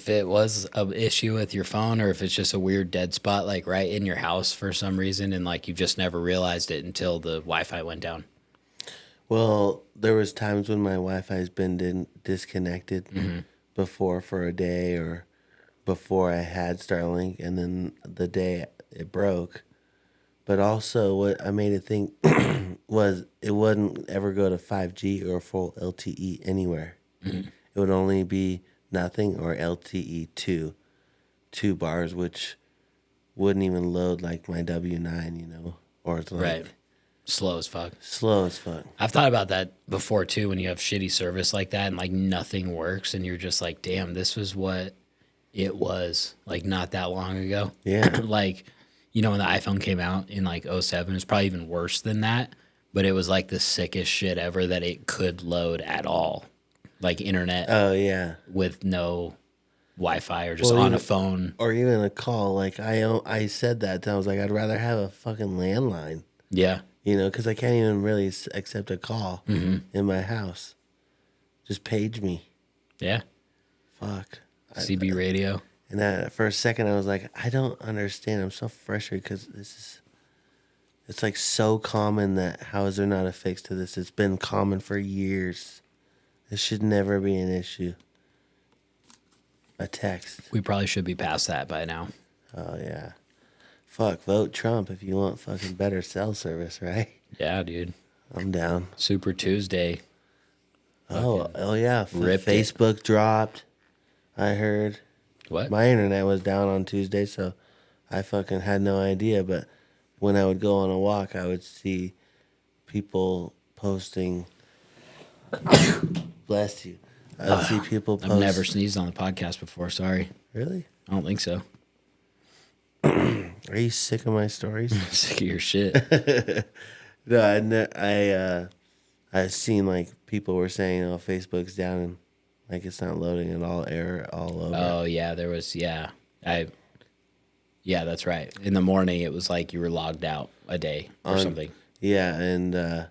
it was an issue with your phone or if it's just a weird dead spot, like right in your house for some reason, and like you just never realized it until the Wi-Fi went down. Well, there was times when my Wi-Fi's been disconnected before for a day or before I had Starlink, and then the day it broke. But also, what I made it think was it wouldn't ever go to 5G or full LTE anywhere. It would only be nothing or LTE 2 bars, which wouldn't even load like my W9, you know, or it's like Right. Slow as fuck. slow as fuck. I've thought about that before too, when you have shitty service like that and like nothing works and you're just like, damn, this was what it was like not that long ago. Yeah. Like, you know, when the iPhone came out in like '07, it's probably even worse than that, but it was like the sickest shit ever that it could load at all. Like internet Oh yeah. with no Wi-Fi or just Well, on even- a phone. Or even a call. Like I said that, I was like, I'd rather have a fucking landline. Yeah. You know, because I can't even really accept a call Mm-hmm. in my house. Just page me. Yeah. Fuck. CB radio. And that, for a second, I was like, I don't understand. I'm so frustrated because it's like so common that how is there not a fix to this? It's been common for years. This should never be an issue. A text. We probably should be past that by now. Oh, yeah. Fuck, vote Trump if you want fucking better cell service, right? Yeah, dude. I'm down. Super Tuesday. Oh yeah. ripped it. Facebook dropped. I heard. What? My internet was down on Tuesday, so I fucking had no idea. But when I would go on a walk, I would see people posting. Bless you. I would see people post. I've never sneezed on the podcast before. Sorry. Really? I don't think so. Are you sick of my stories? Sick of your shit. No, I seen like people were saying, "Oh, Facebook's down and like it's not loading at all, error all over." Oh yeah, there was yeah. That's right. In the morning it was like you were logged out a day or something. Yeah, and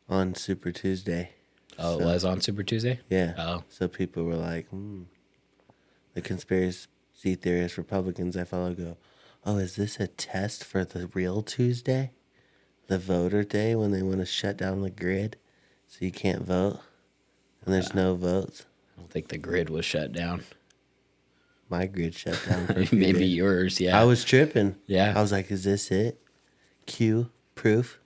on Super Tuesday. Oh, it was on Super Tuesday? Yeah. Oh. So people were like, the conspiracy theorist Republicans I follow go, oh, is this a test for the real Tuesday? The voter day when they want to shut down the grid so you can't vote and there's no votes? I don't think the grid was shut down. My grid shut down for a few Maybe days. yours, yeah. I was tripping. Yeah. I was like, is this it? Q, proof.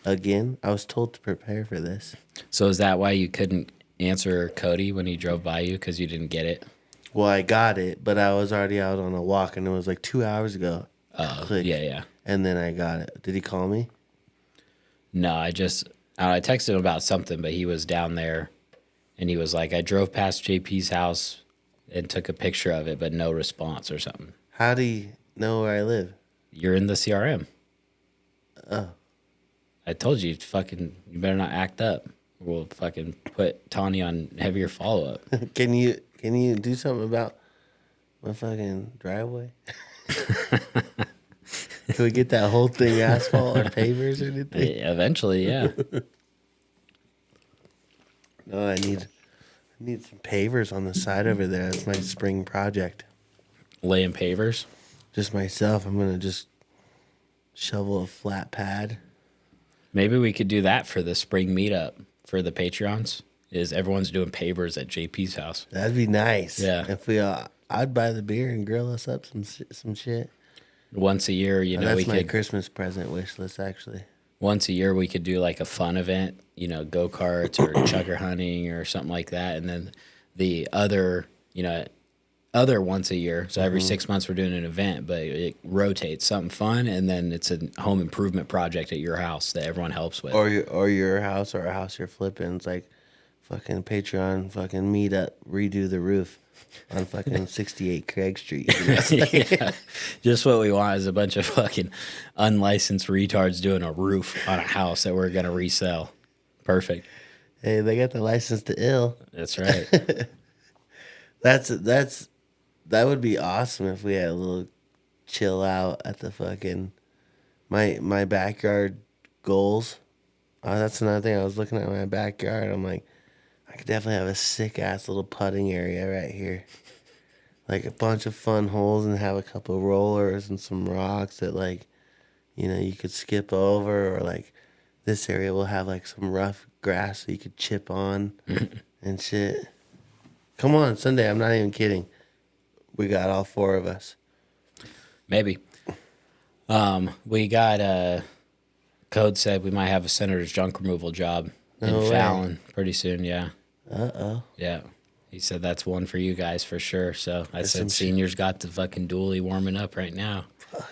Again, I was told to prepare for this. So is that why you couldn't answer Cody when he drove by you because you didn't get it? Well, I got it, but I was already out on a walk, and it was like 2 hours ago. Click. Yeah. And then I got it. Did he call me? No, I texted him about something, but he was down there, and he was like, I drove past JP's house and took a picture of it, but no response or something. How do you know where I live? You're in the CRM. Oh. I told you, you better not act up. We'll fucking put Tawny on heavier follow-up. Can you do something about my fucking driveway? Can we get that whole thing asphalt or pavers or anything? Eventually, yeah. No, I need some pavers on the side over there. That's my spring project. Laying pavers. Just myself. I'm gonna just shovel a flat pad. Maybe we could do that for the spring meetup for the Patreons. Is everyone's doing pavers at JP's house? That'd be nice. Yeah. If we, I'd buy the beer and grill us up some shit. Once a year, That's we my could. Christmas present wish list, actually. Once a year, we could do like a fun event, go karts or chugger hunting or something like that, and then the other once a year. So every 6 months we're doing an event, but it rotates something fun, and then it's a home improvement project at your house that everyone helps with. Or your house or a house you're flipping. It's like fucking Patreon, fucking meet up, redo the roof on fucking 68 Craig Street. Yeah. Just what we want is a bunch of fucking unlicensed retards doing a roof on a house that we're gonna resell. Perfect. Hey, they got the license to ill. That's right. That would be awesome if we had a little chill out at the fucking my backyard goals That's another thing. I was looking at my backyard. I'm like, I could definitely have a sick ass little putting area right here. Like a bunch of fun holes and have a couple of rollers and some rocks that like, you could skip over, or like this area will have like some rough grass so you could chip on and shit. Come on, Sunday. I'm not even kidding. We got all 4 of us. Maybe. We got Code said we might have a senator's junk removal job in Fallon pretty soon. Yeah. Yeah. He said that's one for you guys for sure. So I said seniors got the fucking dually warming up right now.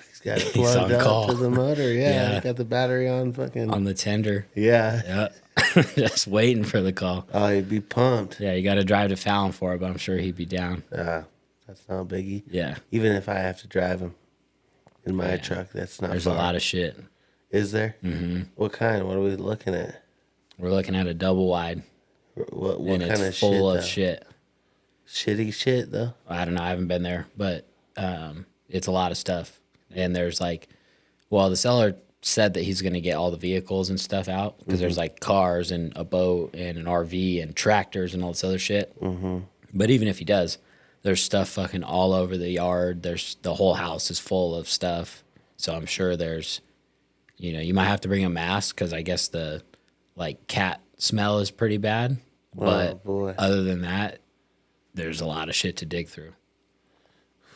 He's got it plugged up to the motor. Yeah. He got the battery on fucking. On the tender. Yeah. Yeah. Just waiting for the call. Oh, he'd be pumped. Yeah, you got to drive to Fallon for it, but I'm sure he'd be down. That's not a biggie. Yeah. Even if I have to drive him in my truck, that's not There's far. a lot of shit. Is there? Mm-hmm. What kind? What are we looking at? We're looking at a double wide. What and kind it's of full shit, of shit. Shitty shit, though? I don't know. I haven't been there, but it's a lot of stuff. And there's like, well, the seller said that he's going to get all the vehicles and stuff out because there's like cars and a boat and an RV and tractors and all this other shit. Mm-hmm. But even if he does, there's stuff fucking all over the yard. The whole house is full of stuff. So I'm sure there's, you might have to bring a mask because I guess the like cat smell is pretty bad. But other than that, there's a lot of shit to dig through.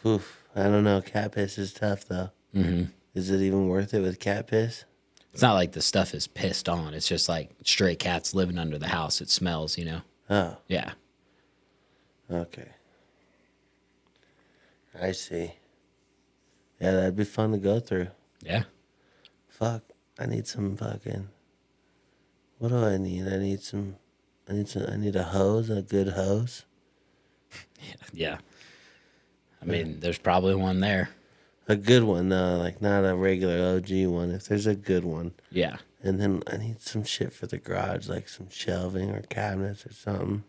Oof. I don't know. Cat piss is tough, though. Mm-hmm. Is it even worth it with cat piss? It's not like the stuff is pissed on. It's just like stray cats living under the house. It smells, Oh. Yeah. Okay. I see. Yeah, that'd be fun to go through. Yeah. Fuck. I need some fucking... What do I need? I need a hose, a good hose. Yeah. I mean, there's probably one there. A good one, like not a regular OG one. If there's a good one. Yeah. And then I need some shit for the garage, like some shelving or cabinets or something.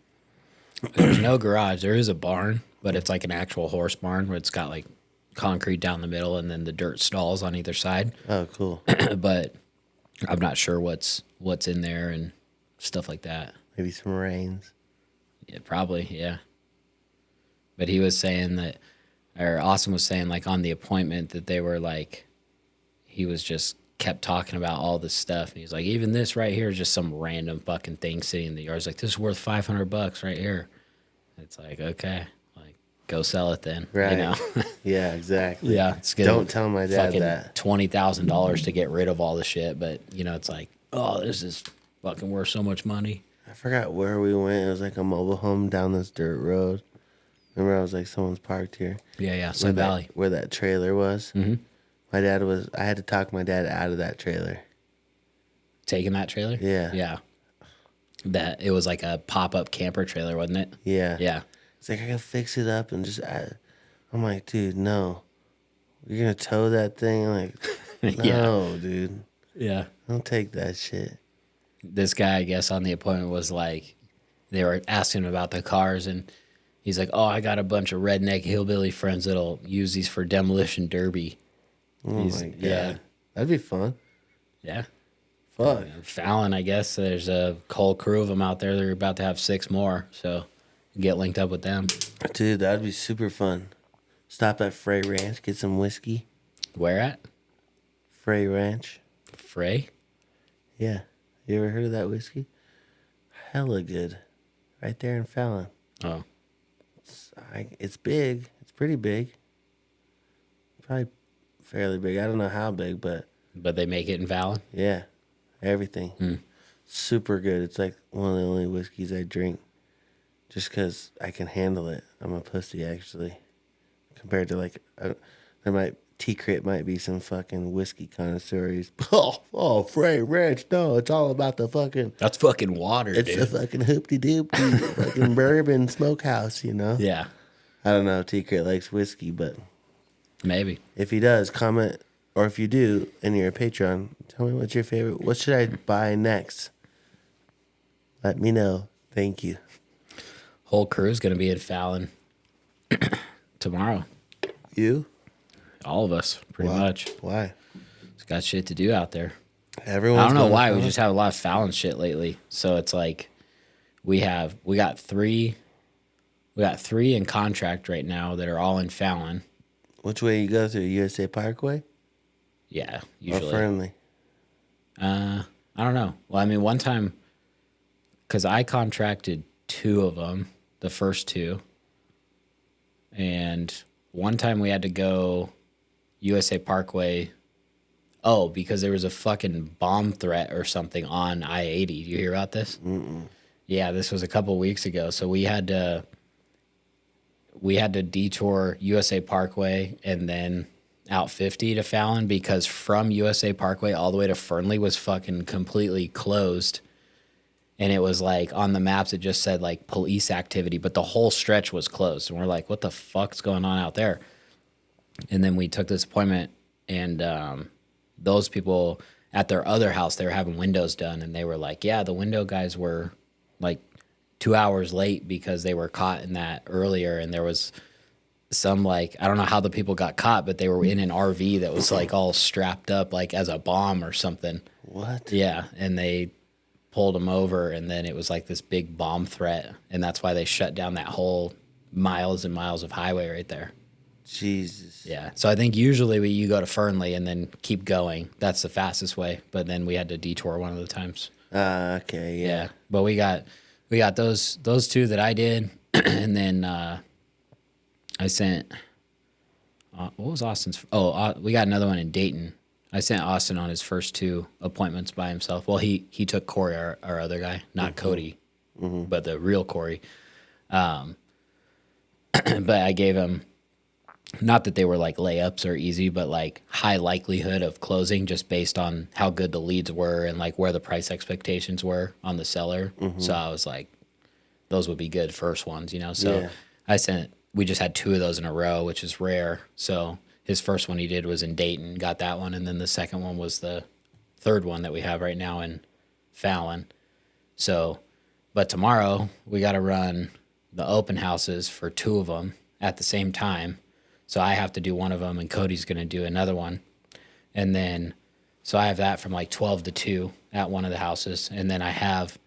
There's no garage. There is a barn, but it's like an actual horse barn where it's got like concrete down the middle and then the dirt stalls on either side. Oh, cool. But I'm not sure what's in there and stuff like that. Maybe some rains. Yeah, probably, yeah. But he was saying that, or Austin was saying, like, on the appointment that they were, like, he was just kept talking about all this stuff. And he's like, even this right here is just some random fucking thing sitting in the yard. He's like, this is worth $500 right here. It's like, okay, like, go sell it then. Right. Yeah, exactly. Yeah. It's good. Don't tell my dad that. $20,000 to get rid of all the shit. But, it's like, oh, this is fucking worth so much money. I forgot where we went. It was like a mobile home down this dirt road. Remember, I was like, someone's parked here. Yeah, Sun Valley. Where that trailer was. Mm-hmm. I had to talk my dad out of that trailer. Taking that trailer? Yeah. Yeah. It was like a pop-up camper trailer, wasn't it? Yeah. Yeah. It's like, I gotta fix it up and just I'm like, dude, no. You're gonna tow that thing? I'm like, no, dude. Yeah. Don't take that shit. This guy, I guess, on the appointment was like, they were asking him about the cars, and he's like, oh, I got a bunch of redneck hillbilly friends that'll use these for demolition derby. Oh, my God. Yeah. That'd be fun. Yeah. Fuck. Fallon, I guess, there's a whole crew of them out there. They're about to have 6 more, so get linked up with them. Dude, that'd be super fun. Stop at Frey Ranch, get some whiskey. Where at? Frey Ranch. Frey? Yeah. You ever heard of that whiskey? Hella good. Right there in Fallon. Oh. It's big. It's pretty big. Probably fairly big. I don't know how big, but... But they make it in Fallon? Yeah. Everything. Super good. It's like one of the only whiskeys I drink. Just because I can handle it. I'm a pussy, actually. Compared to like... T-Crit might be some fucking whiskey connoisseurs. Oh, Frey Ranch. No, it's all about the fucking... That's fucking water, it's dude. the fucking hoopty-doopty fucking bourbon smokehouse, Yeah. I don't know if T-Crit likes whiskey, but... Maybe. If he does, comment... Or if you do, and you're a Patreon, tell me what's your favorite... What should I buy next? Let me know. Thank you. Whole crew's going to be in Fallon tomorrow. You? All of us, pretty much. Why? It's got shit to do out there. Everyone's I don't know going to why. We Fallon? just have a lot of Fallon shit lately. So it's like we got three in contract right now that are all in Fallon. Which way you go through? USA Parkway Yeah, or usually. Fernley? I don't know. Well, I mean, one time, because I contracted 2 of them, the first 2, and one time we had to go USA Parkway. Oh, because there was a fucking bomb threat or something on I-80. Do you hear about this? Mm-mm. Yeah, this was a couple weeks ago. So we had to detour USA Parkway and then out 50 to Fallon, because from USA Parkway all the way to Fernley was fucking completely closed. And it was like on the maps, it just said like police activity, but the whole stretch was closed. And we're like, what the fuck's going on out there? And then we took this appointment, and those people at their other house, they were having windows done, and they were like, yeah, the window guys were like 2 hours late because they were caught in that earlier. And there was some, like, I don't know how the people got caught, but they were in an RV that was like all strapped up like as a bomb or something. What? Yeah. And they pulled them over, and then it was like this big bomb threat. And that's why they shut down that whole miles and miles of highway right there. Jesus. Yeah. So I think usually you go to Fernley and then keep going. That's the fastest way. But then we had to detour one of the times. Okay. Yeah. Yeah. But we got those 2 that I did, and then I sent. What was Austin's? We got another one in Dayton. I sent Austin on his first 2 appointments by himself. Well, he took Corey, our other guy, not Cody, but the real Corey. But I gave him. Not that they were like layups or easy, but like high likelihood of closing just based on how good the leads were and like where the price expectations were on the seller. So I was like, those would be good first ones, you know? So yeah. We just had 2 of those in a row, which is rare. So his first one he did was in Dayton, got that one. And then the second one was the third one that we have right now in Fallon. So, but tomorrow we got to run the open houses for 2 of them at the same time. So I have to do one of them, and Cody's going to do another one. And then, so I have that from like 12 to 2 at one of the houses. And then I have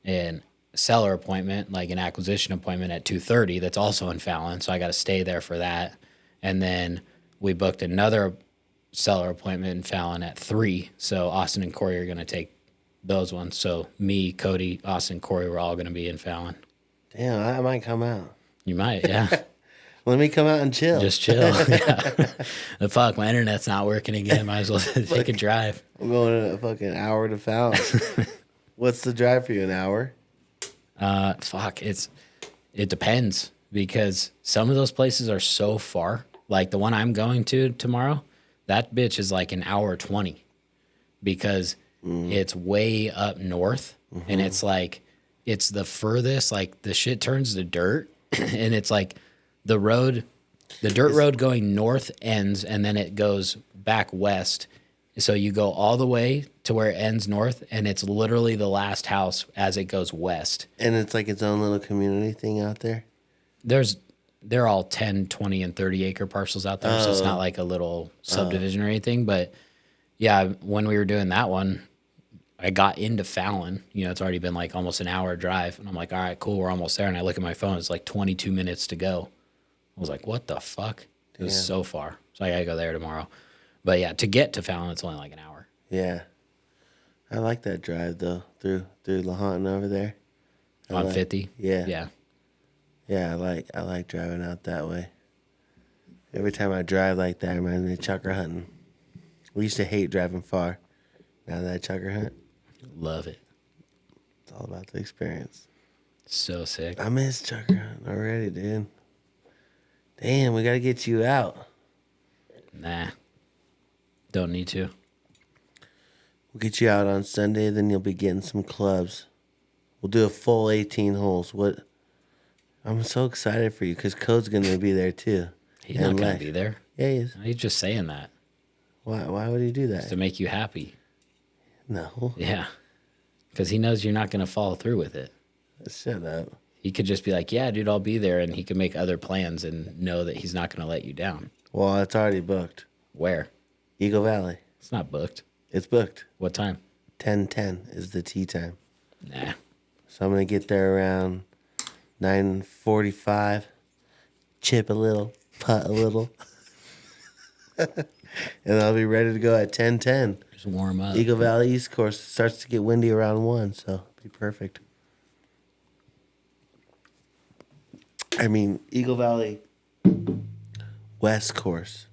a seller appointment, like an acquisition appointment at 2:30 that's also in Fallon. So I got to stay there for that. And then we booked another seller appointment in Fallon at 3. So Austin and Corey are going to take those ones. So me, Cody, Austin, Corey, we're all going to be in Fallon. Damn, I might come out. You might, yeah. Let me come out and chill. Just chill. Yeah. The fuck, my internet's not working again. Might as well take a drive. I'm going a fucking hour to Fallon. What's the drive for you? An hour? Fuck, it depends, because some of those places are so far. Like the one I'm going to tomorrow, that bitch is like an hour 20, because it's way up north, and it's like it's the furthest. Like the shit turns to dirt, and it's like. The dirt road going north ends, and then it goes back west. So you go all the way to where it ends north, and it's literally the last house as it goes west. And it's like its own little community thing out there? They're all 10, 20, and 30 acre parcels out there, so it's not like a little subdivision or anything. But yeah, when we were doing that one, I got into Fallon. You know, it's already been like almost an hour drive. And I'm like, all right, cool, we're almost there. And I look at my phone, it's like 22 minutes to go. I was like, what the fuck? It was so far. So I got to go there tomorrow. But yeah, to get to Fallon, it's only like an hour. Yeah. I like that drive, though, through La Hontan over there. On 50? Yeah. Yeah. Yeah, I like driving out that way. Every time I drive like that, it reminds me of chucker hunting. We used to hate driving far. Now that I chucker hunt, Love it. it's all about the experience. So sick. I miss chucker hunting already, dude. Damn, we got to get you out. Nah. Don't need to. We'll get you out on Sunday, then you'll be getting some clubs. We'll do a full 18 holes. I'm so excited for you, because Code's going to be there too. He's not going to be there. Yeah, he is. He's just saying that. Why would he do that? To make you happy. No. Yeah. Because he knows you're not going to follow through with it. Shut up. He could just be like, yeah, dude, I'll be there. And he could make other plans and know that he's not going to let you down. Well, it's already booked. Where? Eagle Valley. It's not booked. It's booked. What time? 10:10 is the tea time. Nah. So I'm gonna get there around 9:45. Chip a little, putt a little, and I'll be ready to go at 10:10. Just warm up. Eagle Valley East Course starts to get windy around 1, so it'll be perfect. I mean, Eagle Valley West Course.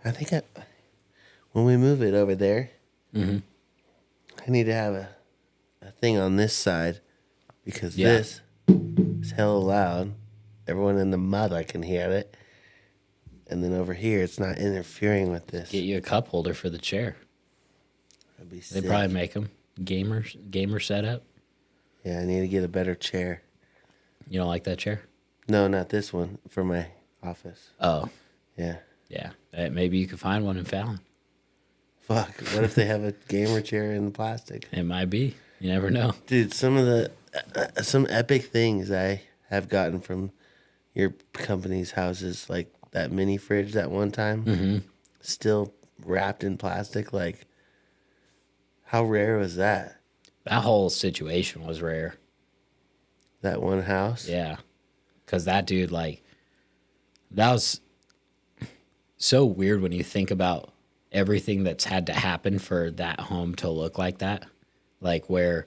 I think when we move it over there, I need to have a thing on this side because this is hella loud. Everyone in the mother can hear it. And then over here, it's not interfering with this. Get you a cup holder for the chair. That'd be They sick. probably make them. Gamer setup. Yeah, I need to get a better chair. You don't like that chair? No, not this one. For my office. Oh, Yeah. yeah. Maybe you could find one in Fallon. Fuck. What if they have a gamer chair in the plastic? It might be. You never know. Dude, some of the... some epic things I have gotten from your company's houses, like that mini fridge that one time, still wrapped in plastic. Like, how rare was that? That whole situation was rare. That one house? Yeah. Because that dude, like, that was so weird when you think about everything that's had to happen for that home to look like that. Like, where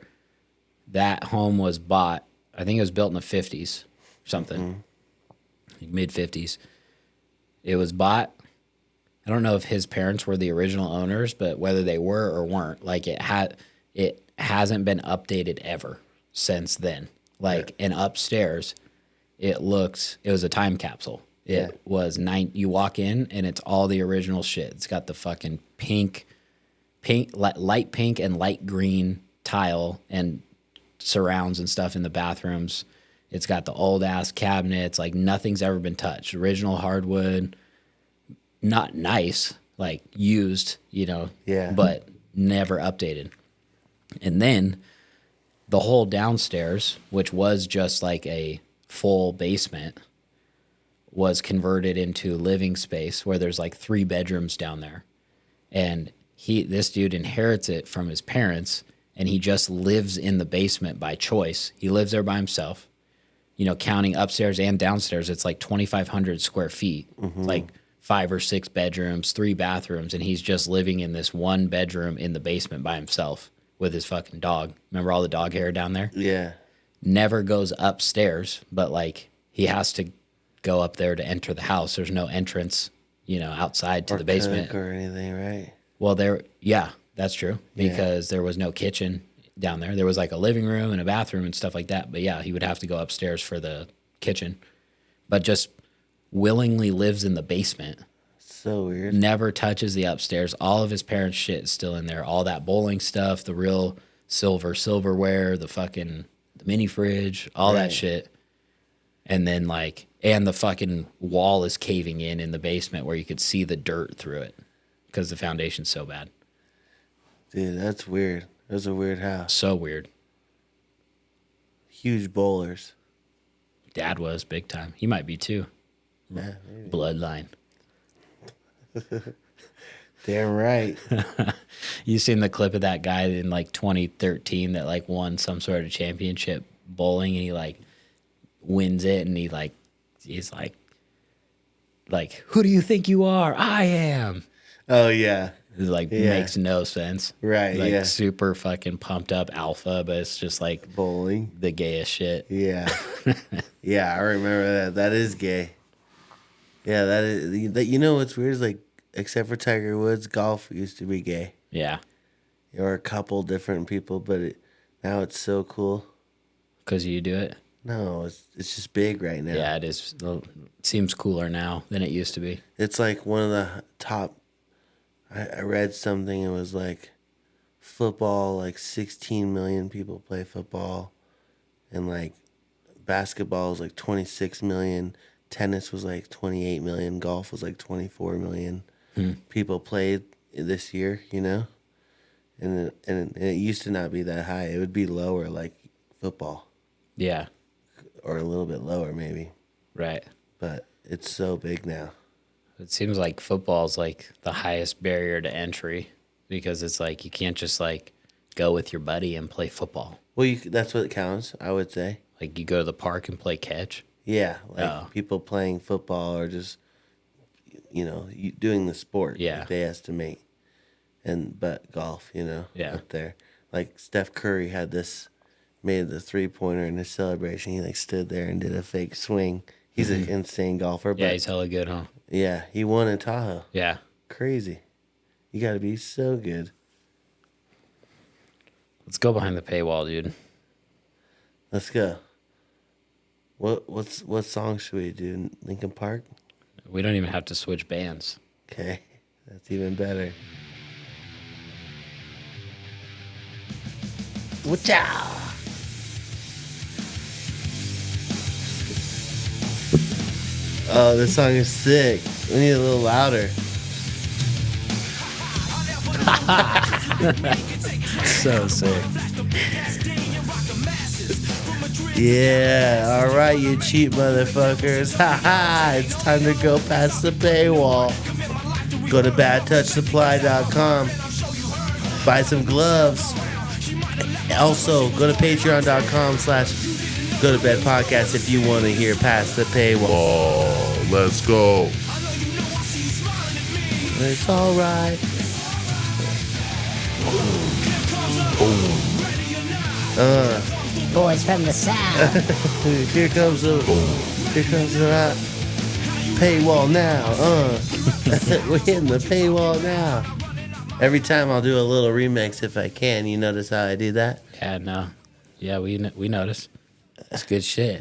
that home was bought, I think it was built in the 50s, something, like mid-50s. It was bought. I don't know if his parents were the original owners, but whether they were or weren't, like, it hasn't been updated ever since then. Like, and upstairs, it was a time capsule. It was you walk in and it's all the original shit. It's got the fucking light pink and light green tile and surrounds and stuff in the bathrooms. It's got the old ass cabinets. Like, nothing's ever been touched. Original hardwood, not nice, like used, but never updated. And then the whole downstairs, which was just like a full basement, was converted into living space where there's like 3 bedrooms down there. And this dude inherits it from his parents, and he just lives in the basement by choice. He lives there by himself. Counting upstairs and downstairs, it's like 2,500 square feet, like 5 or 6 bedrooms, 3 bathrooms, and he's just living in this 1 bedroom in the basement by himself with his fucking dog. Remember all the dog hair down there? Yeah. Never goes upstairs, but like he has to go up there to enter the house. There's no entrance, outside to the basement or anything, right? Well, that's true because there was no kitchen down there. There was like a living room and a bathroom and stuff like that. But yeah, he would have to go upstairs for the kitchen, but just willingly lives in the basement. So weird. Never touches the upstairs. All of his parents' shit is still in there. All that bowling stuff, the real silverware, the mini fridge, all that shit. And then and the fucking wall is caving in the basement where you could see the dirt through it because the foundation's so bad. Dude, that's weird. That was a weird house. So weird. Huge bowlers. Dad was big time. He might be too. Yeah, Bloodline. damn right. You seen the clip of that guy in 2013 that won some sort of championship bowling, and he wins it, and he's like, who do you think you are? I am. Oh yeah. It makes no sense. Right. Super fucking pumped up alpha, but it's just bowling. The gayest shit. Yeah. Yeah, I remember that. That is gay. Yeah, that is. What's weird is except for Tiger Woods, golf used to be gay. Yeah. Or a couple different people, but now it's so cool. Because you do it? No, it's just big right now. Yeah, it is. It seems cooler now than it used to be. It's one of the top. I read something. It was football. 16 million people play football, and basketball is 26 million. Tennis was 28 million. Golf was 24 million. People played this year. And it used to not be that high. It would be lower, like football. Yeah. Or a little bit lower, maybe. Right. But it's so big now. It seems like football is the highest barrier to entry. because it's like you can't just like go with your buddy and play football. Well, that's what counts, I would say. Like you go to the park and play catch. Yeah, like people playing football or just, doing the sport. Yeah. Like they estimate. But golf, up there. Like Steph Curry made the 3-pointer in his celebration. He like stood there and did a fake swing. He's an insane golfer. But Yeah, he's hella good, huh? yeah, he won in Tahoe. Yeah. Crazy. You got to be so good. Let's go behind the paywall, dude. Let's go. What song should we do? Linkin Park? We don't even have to switch bands. Okay, that's even better. Whatcha? Oh, this song is sick. We need a little louder. So sick. Yeah, all right, you cheap motherfuckers. It's time to go past the paywall. Go to badtouchsupply.com. Buy some gloves. Also, go to patreon.com/go-to-bed-podcast if you want to hear past the paywall. Oh, let's go. It's all right. Boys from the south. Here comes the paywall now. We're hitting the paywall now. Every time I'll do a little remix if I can. You notice how I do that? Yeah, no. Yeah, we notice. It's good shit.